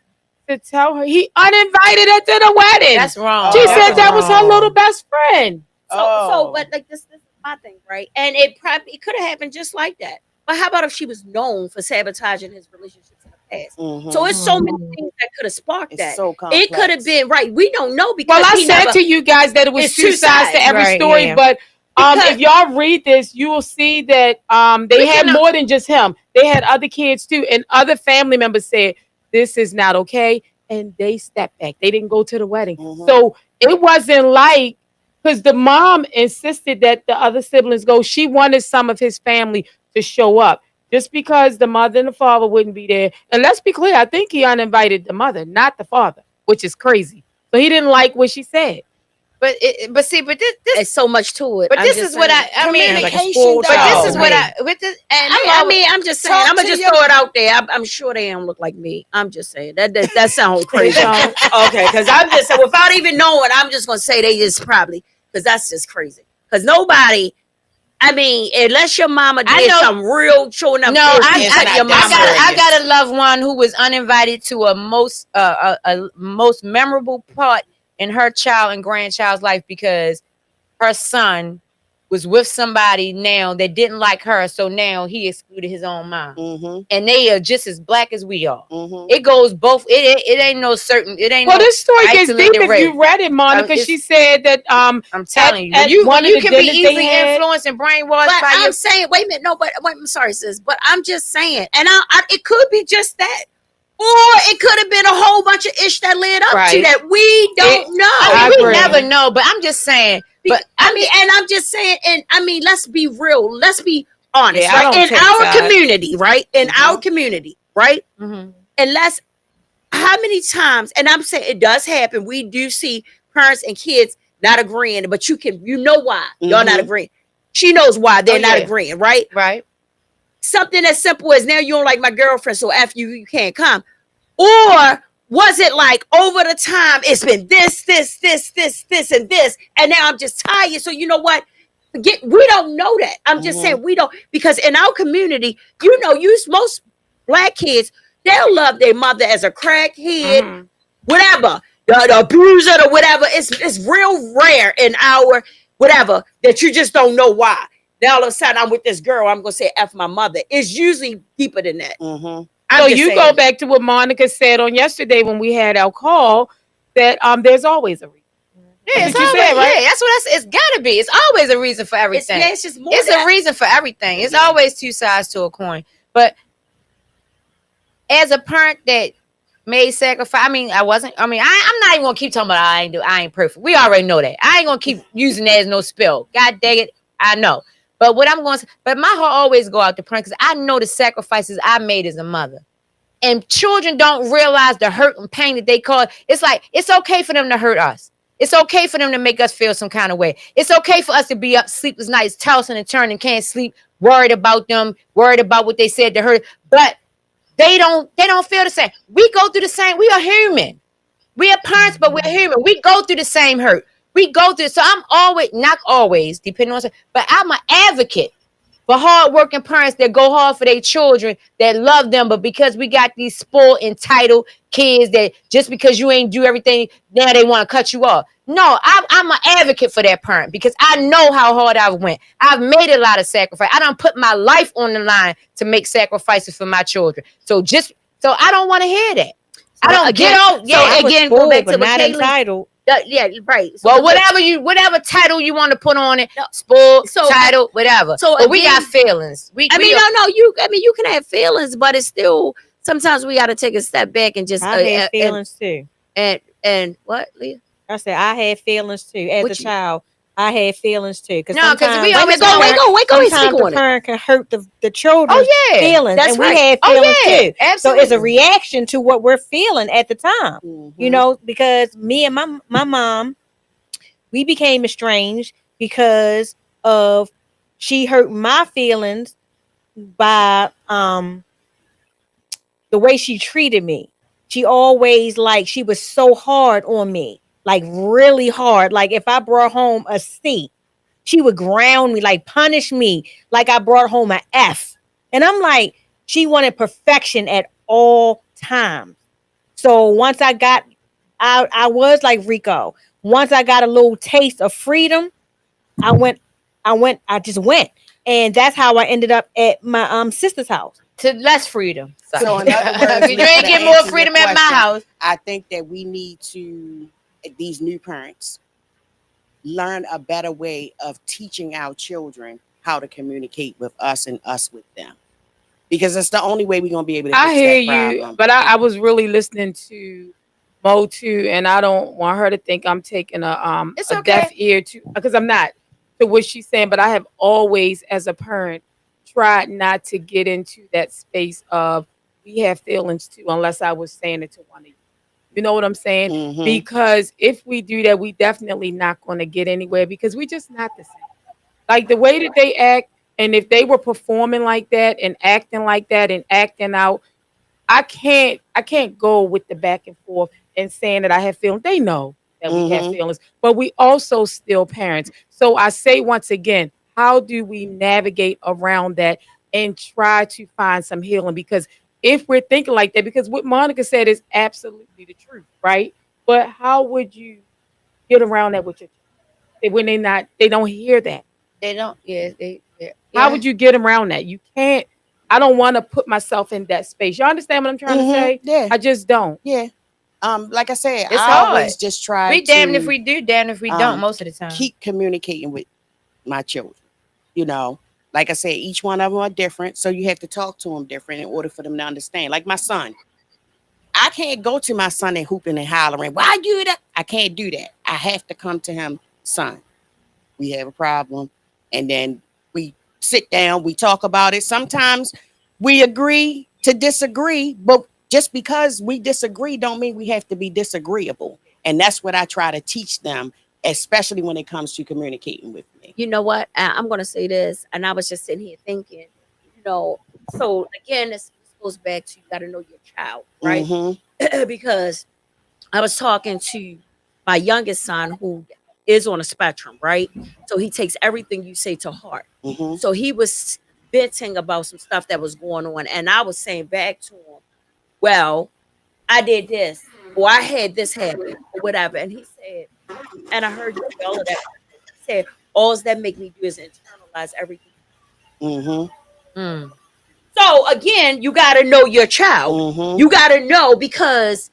Speaker 2: to tell her he uninvited her to the wedding.
Speaker 1: That's wrong.
Speaker 2: She
Speaker 1: That's
Speaker 2: said that was her
Speaker 8: wrong.
Speaker 2: little best friend.
Speaker 4: So, but like this is my thing, right? And it could have happened just like that. But how about if she was known for sabotaging his relationships in the past? So it's so many things that could have sparked that.
Speaker 7: so
Speaker 4: It could have
Speaker 7: complex.
Speaker 4: been right. We don't know because
Speaker 2: Well, I
Speaker 4: he
Speaker 2: said
Speaker 4: never,
Speaker 2: to you guys that it was
Speaker 4: It's
Speaker 2: two
Speaker 4: two
Speaker 2: sides to
Speaker 4: sides.
Speaker 2: every
Speaker 8: Right,
Speaker 2: story,
Speaker 8: yeah.
Speaker 2: but
Speaker 4: Because-
Speaker 2: if y'all read this, you will see that they
Speaker 4: We
Speaker 2: had
Speaker 4: can,
Speaker 2: more than just him. They had other kids too, and other family members said this is not okay, and they stepped back. They didn't go to the wedding, so it wasn't like because the mom insisted that the other siblings go. She wanted some of his family to show up. Just because the mother and the father wouldn't be there. And let's be clear, I think he uninvited the mother, not the father, which is crazy. So he didn't like what she said.
Speaker 1: But this
Speaker 4: there's so much to it.
Speaker 1: but
Speaker 4: I'm
Speaker 1: this
Speaker 4: just
Speaker 1: is what
Speaker 4: saying.
Speaker 1: I mean.
Speaker 8: Like a
Speaker 7: Communication,
Speaker 8: spoiled
Speaker 1: But this
Speaker 8: child.
Speaker 1: is what
Speaker 8: Yeah.
Speaker 1: I with this.
Speaker 4: And
Speaker 1: I'm
Speaker 4: I
Speaker 1: always,
Speaker 4: mean, I'm just saying.
Speaker 7: Talk
Speaker 4: I'm gonna
Speaker 7: to
Speaker 4: just
Speaker 7: your-
Speaker 4: throw it out there. I'm sure they don't look like me. I'm just saying that sounds crazy.
Speaker 2: don't.
Speaker 4: Okay, because I'm just saying without even knowing, I'm just gonna say they just probably because that's just crazy. Because nobody, I mean, unless your mama
Speaker 1: I
Speaker 4: did
Speaker 1: know-
Speaker 4: some real showing up.
Speaker 1: No,
Speaker 4: your mama.
Speaker 1: I got a loved one who was uninvited to a most memorable part in her child and grandchild's life because her son was with somebody now that didn't like her, so now he excluded his own mom. And they are just as black as we are. It goes both. It ain't no certain. It ain't.
Speaker 2: Well,
Speaker 1: no
Speaker 2: this story gets deep
Speaker 1: isolated
Speaker 2: if
Speaker 1: race.
Speaker 2: you read it, Monica.
Speaker 1: It's-
Speaker 2: she said that
Speaker 1: I'm telling you,
Speaker 2: at
Speaker 1: when
Speaker 2: one of
Speaker 1: you
Speaker 2: the
Speaker 1: can be
Speaker 2: dinners they
Speaker 1: easily
Speaker 2: had-
Speaker 1: influenced and brainwashed
Speaker 4: But
Speaker 1: by
Speaker 4: I'm
Speaker 1: your.
Speaker 4: saying, wait a minute, no, but wait, I'm sorry, sis, but I'm just saying, and it could be just that, or it could have been a whole bunch of ish that led up to
Speaker 1: Right.
Speaker 4: that. We don't know.
Speaker 1: I mean, we
Speaker 2: agree.
Speaker 1: never know, but I'm just saying. But
Speaker 4: I mean, and I'm just saying, and I mean, let's be real, let's be honest,
Speaker 2: Yeah, I
Speaker 4: right?
Speaker 2: don't
Speaker 4: In
Speaker 2: take
Speaker 4: our
Speaker 2: sides.
Speaker 4: community, right? In our community, right?
Speaker 1: Mhm.
Speaker 4: Unless how many times, and I'm saying it does happen, we do see parents and kids not agreeing, but you know why y'all not agreeing. She knows why they're not
Speaker 1: yeah.
Speaker 4: agreeing, right?
Speaker 1: Right.
Speaker 4: Something as simple as now you don't like my girlfriend, so after you can't come. Or was it like over the time it's been this, and this, and now I'm just tired. So you know what? We don't know that. I'm just saying we don't, because in our community, you know, most black kids, they'll love their mother as a crackhead, whatever, the abuser or whatever. It's real rare in our whatever that you just don't know why. Now all of a sudden I'm with this girl, I'm gonna say F my mother. It's usually deeper than that.
Speaker 2: So you go back to what Monica said on yesterday when we had our call that there's always a reason.
Speaker 1: Yeah,
Speaker 2: That's what you said, right?
Speaker 1: Yeah, that's what it's gotta be. It's always a reason for everything.
Speaker 4: It's just more.
Speaker 1: It's a reason for everything. It's always two sides to a coin. But as a parent that made sacrifice, I'm not even gonna keep talking about I ain't perfect. We already know that. I ain't gonna keep using that as no spill. God dang it, I know. But what I'm going to, but my heart always go out to parents because I know the sacrifices I made as a mother. And children don't realize the hurt and pain that they cause. It's like, it's okay for them to hurt us. It's okay for them to make us feel some kind of way. It's okay for us to be up sleepless nights, tossing and turning, can't sleep, worried about them, worried about what they said to her. But they don't feel the same. We go through the same. We are human. We are parents, but we're human. We go through the same hurt. We go through. So I'm always, not always, depending on, but I'm an advocate
Speaker 4: For hardworking parents that go hard for their children, that love them, but because we got these spoiled, entitled kids that just because you ain't do everything, now they want to cut you off. No, I'm an advocate for that parent because I know how hard I went. I've made a lot of sacrifice. I done put my life on the line to make sacrifices for my children. So I don't want to hear that. I don't get out. Yeah,
Speaker 8: I was
Speaker 4: again, go
Speaker 8: spoiled,
Speaker 4: back
Speaker 8: but
Speaker 4: to what
Speaker 8: not
Speaker 4: Kaylee.
Speaker 8: entitled.
Speaker 4: Yeah, right. So well, whatever title you want to put on it, spoiled, title, whatever. So but we got feelings. You can have feelings, but it's still sometimes we got to take a step back and just.
Speaker 8: I had feelings too.
Speaker 4: And what, Leah?
Speaker 8: I said I had feelings too as a child. I had feelings too.
Speaker 4: Because we
Speaker 8: always
Speaker 4: go.
Speaker 8: Sometimes the parent can hurt the children's feelings.
Speaker 4: That's
Speaker 8: and
Speaker 4: right.
Speaker 8: We had feelings too.
Speaker 4: Absolutely.
Speaker 8: So it's a reaction to what we're feeling at the time. You know, because me and my mom, we became estranged because of she hurt my feelings by the way she treated me. She always she was so hard on me, like really hard. Like if I brought home a C, she would ground me, like punish me, like I brought home an F. And I'm like, she wanted perfection at all times. So once I was like Rico. Once I got a little taste of freedom, I just went. And that's how I ended up at my sister's house.
Speaker 4: To less freedom.
Speaker 7: So in other words,
Speaker 4: you ain't get more freedom at my house.
Speaker 7: I think that we need to, these new parents, learn a better way of teaching our children how to communicate with us and us with them. Because it's the only way we're going to be able to fix
Speaker 2: I hear
Speaker 7: that
Speaker 2: you,
Speaker 7: problem.
Speaker 2: but I was really listening to Mo too, and I don't want her to think I'm taking a deaf ear to, because I'm not, to what she's saying. But I have always, as a parent, tried not to get into that space of we have feelings too, unless I was saying it to one of you. You know what I'm saying?
Speaker 7: Mhm.
Speaker 2: Because if we do that, we definitely not going to get anywhere because we just not the same. Like the way that they act, and if they were performing like that and acting like that and acting out, I can't go with the back and forth and saying that I have feelings. They know that we have feelings, but we also still parents. So I say once again, how do we navigate around that and try to find some healing? Because if we're thinking like that, because what Monica said is absolutely the truth, right? But how would you get around that with your child when they don't hear that?
Speaker 4: They don't. Yeah.
Speaker 2: How would you get around that? You can't. I don't want to put myself in that space. You understand what I'm trying to say?
Speaker 7: Yeah.
Speaker 2: I just don't.
Speaker 7: Yeah. Like I said,
Speaker 4: It's
Speaker 7: I
Speaker 4: hard.
Speaker 7: always just try
Speaker 4: We
Speaker 7: to
Speaker 4: damned if we do, damned if we don't most of the time.
Speaker 7: keep communicating with my children. You know, like I said, each one of them are different. So you have to talk to them different in order for them to understand. Like my son, I can't go to my son and hooping and hollering. Why you that? I can't do that. I have to come to him, son. We have a problem. And then we sit down, we talk about it. Sometimes we agree to disagree, but just because we disagree don't mean we have to be disagreeable. And that's what I try to teach them, especially when it comes to communicating with me.
Speaker 4: You know what? I'm going to say this, and I was just sitting here thinking, so again, this goes back to you got to know your child, right? Because I was talking to my youngest son who is on a spectrum, right? So he takes everything you say to heart. So he was venting about some stuff that was going on, and I was saying back to him, well, I did this, or I had this happen, or whatever. And he said, and I heard you say all of that. He said, all that make me do is internalize everything. So again, you got to know your child. You got to know, because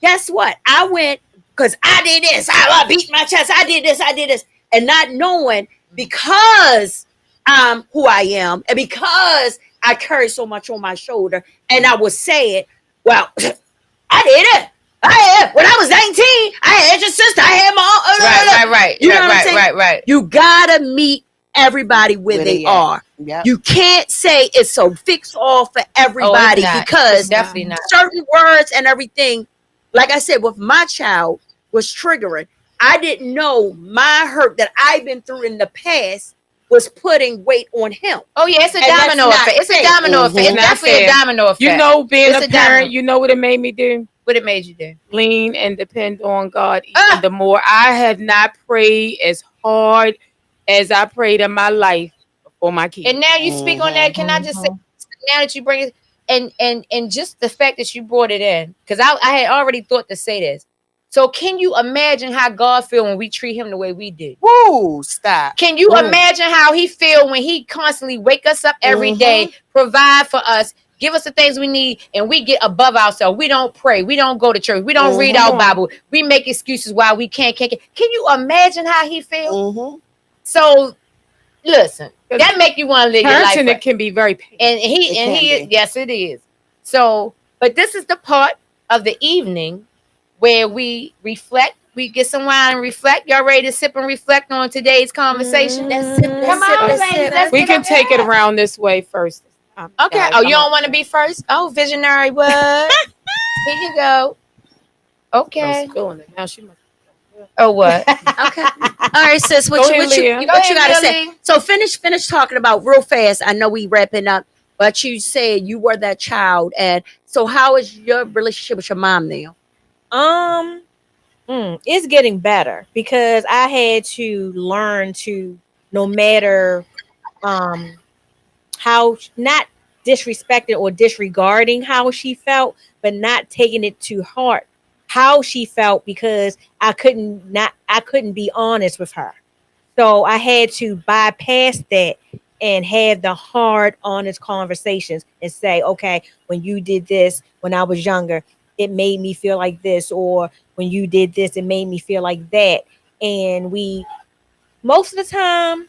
Speaker 4: guess what? I went because I did this. I beat my chest. I did this, and not knowing because I'm who I am and because I carry so much on my shoulder, and I would say it. Well, I did it. When I was 19, I had your sister. I had my own. Right. You know what I'm saying? Right. You gotta meet everybody where they are. Yep. You can't say it's so fix all for everybody, because definitely not. Certain words and everything, like I said, with my child was triggering. I didn't know my hurt that I've been through in the past was putting weight on him. Oh yeah, it's a domino effect. It's a domino effect. It's definitely a domino effect.
Speaker 2: You know, being a parent, you know what it made me do?
Speaker 4: What it made you do?
Speaker 2: Lean and depend on God even the more. I have not prayed as hard as I prayed in my life For my kids.
Speaker 1: And now you speak on that. Can I just say, now that you bring it, and just the fact that you brought it in, because I had already thought to say this. So can you imagine how God feel when we treat him the way we do?
Speaker 7: Woo, stop.
Speaker 1: Can you imagine how he feel when he constantly wake us up every day, provide for us, give us the things we need, and we get above ourselves? We don't pray. We don't go to church. We don't read our Bible. We make excuses why we can't. Can you imagine how he feel? So listen, that make you want to live your life.
Speaker 2: Parenting,
Speaker 1: Right.
Speaker 2: it can be very painful.
Speaker 1: And he yes, it is. So, but this is the part of the evening where we reflect. We get some wine and reflect. Y'all ready to sip and reflect on today's conversation? Come on, ladies. Let's
Speaker 2: We
Speaker 1: get
Speaker 2: can
Speaker 1: up
Speaker 2: take it
Speaker 1: there.
Speaker 2: around this way first.
Speaker 1: Okay.
Speaker 2: Guys,
Speaker 1: Oh, you
Speaker 2: I'm
Speaker 1: don't want to be first? Oh, visionary what? Here you go. Okay.
Speaker 2: spilling it. Now she must.
Speaker 1: Oh, what?
Speaker 4: Okay. All right, sis.
Speaker 2: Go ahead, Leah.
Speaker 4: What you gotta say? So finish talking about real fast. I know we wrapping up, but you said you were that child, and so how is your relationship with your mom now?
Speaker 8: It's getting better because I had to learn to, no matter how, not disrespecting or disregarding how she felt, but not taking it to heart how she felt, because I couldn't be honest with her. So I had to bypass that and have the hard, honest conversations and say, okay, when you did this when I was younger, it made me feel like this, or when you did this, it made me feel like that. And we, most of the time,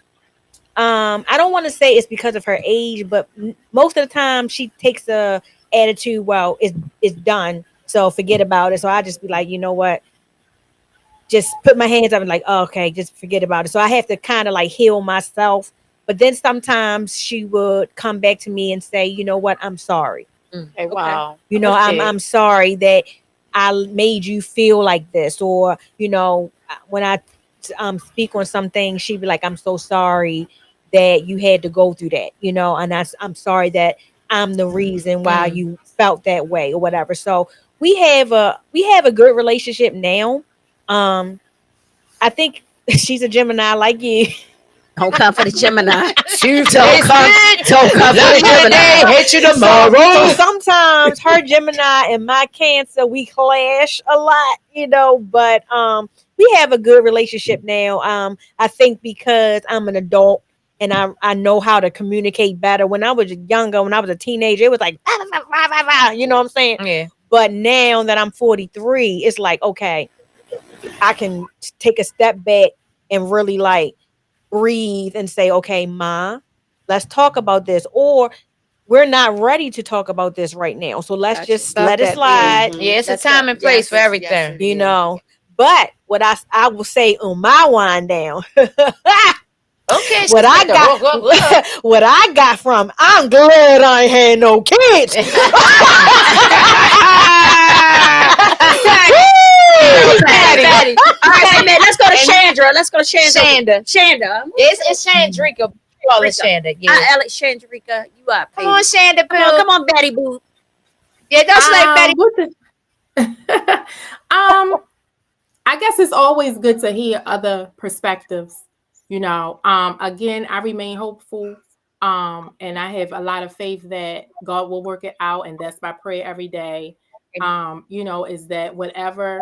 Speaker 8: I don't want to say it's because of her age, but most of the time she takes a attitude, well, it's done, so forget about it. So I just be like, you know what? Just put my hands up and like, oh, okay, just forget about it. So I have to kind of like heal myself. But then sometimes she would come back to me and say, you know what? I'm sorry.
Speaker 2: Hey, wow.
Speaker 8: You know, I'm sorry that I made you feel like this. Or, you know, when I speak on some things, she'd be like, I'm so sorry that you had to go through that, you know, and I'm sorry that I'm the reason why you felt that way or whatever. So we have a good relationship now. I think she's a Gemini like you.
Speaker 4: Don't come for the Gemini.
Speaker 1: Don't
Speaker 4: Don't come for the Gemini.
Speaker 1: hate you tomorrow.
Speaker 8: So sometimes her Gemini and my Cancer, we clash a lot, you know, but we have a good relationship now. I think because I'm an adult and I know how to communicate better. When I was younger, when I was a teenager, it was like, you know what I'm saying?
Speaker 1: Yeah.
Speaker 8: But now that I'm 43, it's like, okay, I can take a step back and really like breathe and say, okay, Ma, let's talk about this. Or we're not ready to talk about this right now. So let's just let it slide.
Speaker 1: Yeah, it's a time and place for everything.
Speaker 8: You know. But what I will say on my wind down,
Speaker 1: Okay.
Speaker 8: what I got, what I got from, I'm glad I ain't had no kids.
Speaker 4: Fatty. All right, man, let's go to Chandra. Shanda.
Speaker 1: It's Chandrika. Call it Shanda. Yeah.
Speaker 4: Alex Chandrika, you are.
Speaker 1: Come on, Shanda.
Speaker 4: Come on, Betty Boo.
Speaker 1: Yeah, that's like Betty.
Speaker 9: I guess it's always good to hear other perspectives. You know, again, I remain hopeful. And I have a lot of faith that God will work it out. And that's my prayer every day. You know, is that whatever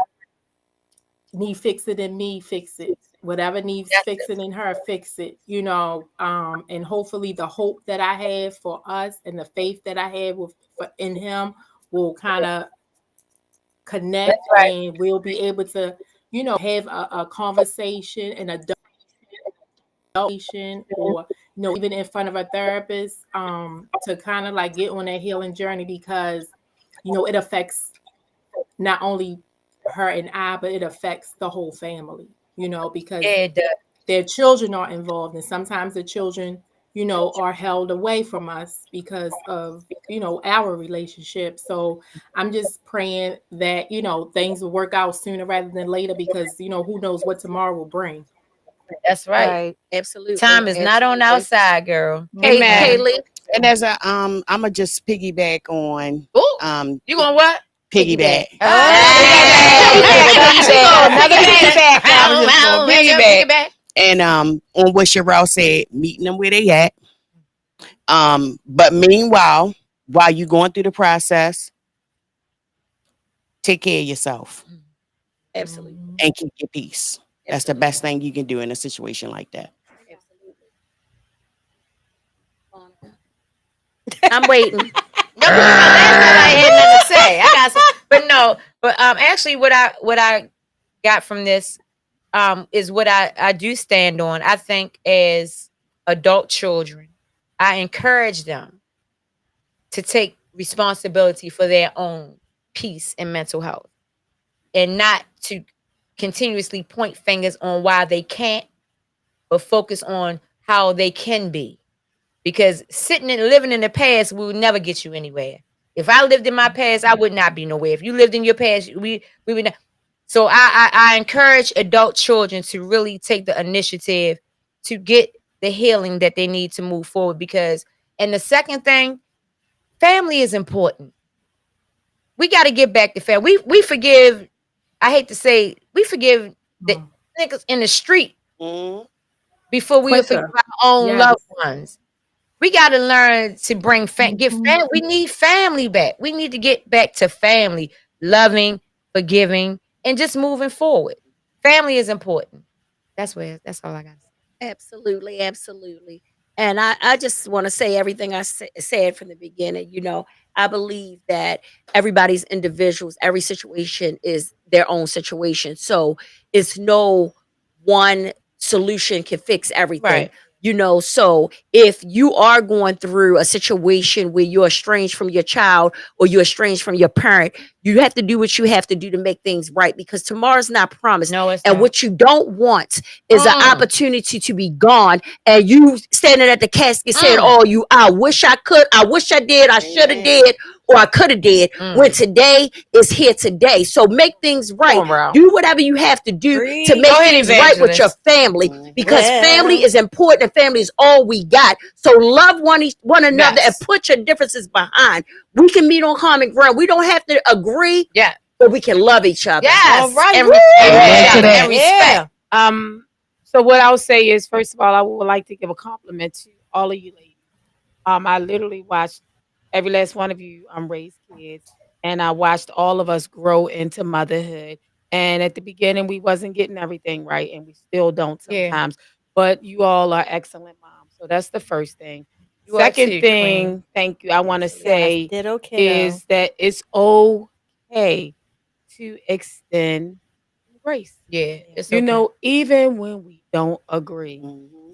Speaker 9: need fix it in me, fix it. Whatever needs fixing in her, fix it. You know, and hopefully the hope that I have for us and the faith that I have in him will kind of connect, and we'll be able to, you know, have a conversation and a conversation, or you know, even in front of a therapist, to kind of like get on that healing journey, because you know it affects not only her and I, but it affects the whole family. You know, because their children are involved, and sometimes the children, you know, are held away from us because of, you know, our relationship. So I'm just praying that, you know, things will work out sooner rather than later, because, you know, who knows what tomorrow will bring.
Speaker 1: That's right.
Speaker 4: Absolutely.
Speaker 1: Time is not on our side, girl.
Speaker 4: Hey, Kaylee.
Speaker 7: And as a I'ma just piggyback on
Speaker 1: You going what?
Speaker 7: piggyback.
Speaker 1: Piggyback.
Speaker 7: And on what Shirelle said, meeting them where they at. But meanwhile, while you're going through the process, take care of yourself
Speaker 4: Absolutely.
Speaker 7: and keep your peace. That's the best thing you can do in a situation like that.
Speaker 4: I'm waiting. No, that's all I had nothing to say. I got some, but no, but actually, what I got from this is what I do stand on. I think as adult children, I encourage them to take responsibility for their own peace and mental health, and not to continuously point fingers on why they can't, but focus on how they can be. Because sitting and living in the past will never get you anywhere. If I lived in my past, I would not be nowhere. If you lived in your past, we would not. So I encourage adult children to really take the initiative to get the healing that they need to move forward. Because, and the second thing, family is important. We got to get back to family. We forgive. I hate to say, we forgive the niggas in the street before we forgive our own loved ones. We got to learn to bring we need family back. We need to get back to family, loving, forgiving, and just moving forward. Family is important. That's all I got to say. Absolutely, absolutely. And I just want to say everything I said from the beginning. I believe that everybody's individuals, every situation is their own situation. So it's no one solution can fix everything.
Speaker 2: Right.
Speaker 4: So if you are going through a situation where you're estranged from your child or you're estranged from your parent, you have to do what you have to do to make things right, because tomorrow's not promised.
Speaker 1: No, it's
Speaker 4: and
Speaker 1: not.
Speaker 4: what you don't want is an opportunity to be gone, and you standing at the casket saying, "Oh, I wish I could, I wish I did, I should have did, or I could have did." When today is here today, so make things right. Do whatever you have to do to make things right with your family, because family is important, and family is all we got. So love one another and put your differences behind. We can meet on common ground. We don't have to agree, but we can love each other.
Speaker 1: Yes.
Speaker 4: All right.
Speaker 1: And
Speaker 2: Yeah. So what I'll say is, first of all, I would like to give a compliment to all of you ladies. I literally watched every last one of you raise kids, and I watched all of us grow into motherhood. And at the beginning, we wasn't getting everything right, and we still don't sometimes. But you all are excellent moms. So that's the first thing.
Speaker 1: You are
Speaker 2: Second
Speaker 1: too,
Speaker 2: thing,
Speaker 1: Queen.
Speaker 2: thank you, I want to say
Speaker 8: Ditto, kiddo.
Speaker 2: is that it's okay to extend grace.
Speaker 1: Yeah. It's
Speaker 2: You
Speaker 1: okay.
Speaker 2: know, even when we don't agree,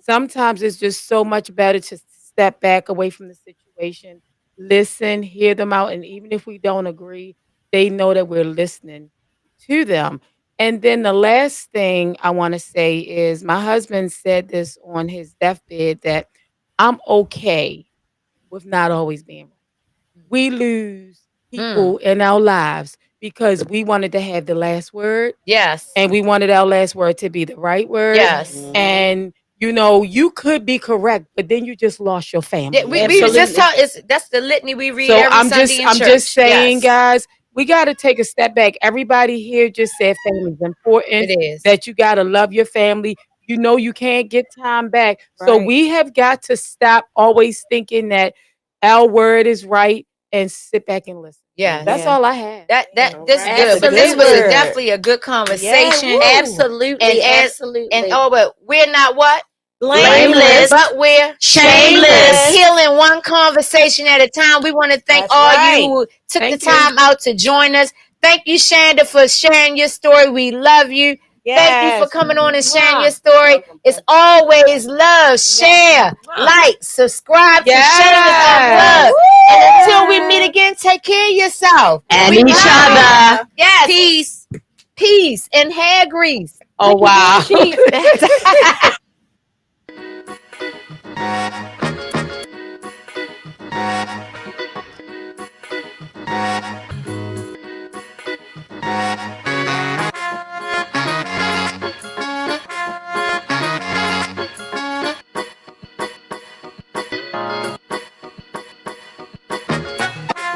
Speaker 2: sometimes it's just so much better to step back away from the situation, listen, hear them out. And even if we don't agree, they know that we're listening to them. And then the last thing I want to say is, my husband said this on his deathbed, that I'm okay with not always being right. We lose people in our lives because we wanted to have the last word.
Speaker 1: Yes.
Speaker 2: And we wanted our last word to be the right word.
Speaker 1: Yes.
Speaker 2: And you could be correct, but then you just lost your family.
Speaker 1: Yeah, we just that's the litany we read
Speaker 2: So
Speaker 1: every Sunday in church.
Speaker 2: I'm just saying,
Speaker 1: Yes.
Speaker 2: guys, we got to take a step back. Everybody here just said family is important.
Speaker 1: It is.
Speaker 2: That you got to love your family. You can't get time back. So we have got to stop always thinking that our word is right and sit back and listen.
Speaker 1: Yeah.
Speaker 2: That's all I have.
Speaker 1: This is good. This was definitely a good conversation.
Speaker 4: Yeah, absolutely, absolutely.
Speaker 1: But we're not what?
Speaker 4: Blameless,
Speaker 1: but we're
Speaker 4: shameless.
Speaker 1: Healing one conversation at a time. We want to thank you who took the time out to join us. Thank you, Shanda, for sharing your story. We love you. Thank you for coming on and sharing your story. It's always love. Share, like, subscribe to Shameless Unplugged. And until we meet again, take care of yourself.
Speaker 4: And each other.
Speaker 1: Yes. Peace and hair grease.
Speaker 2: Oh, wow.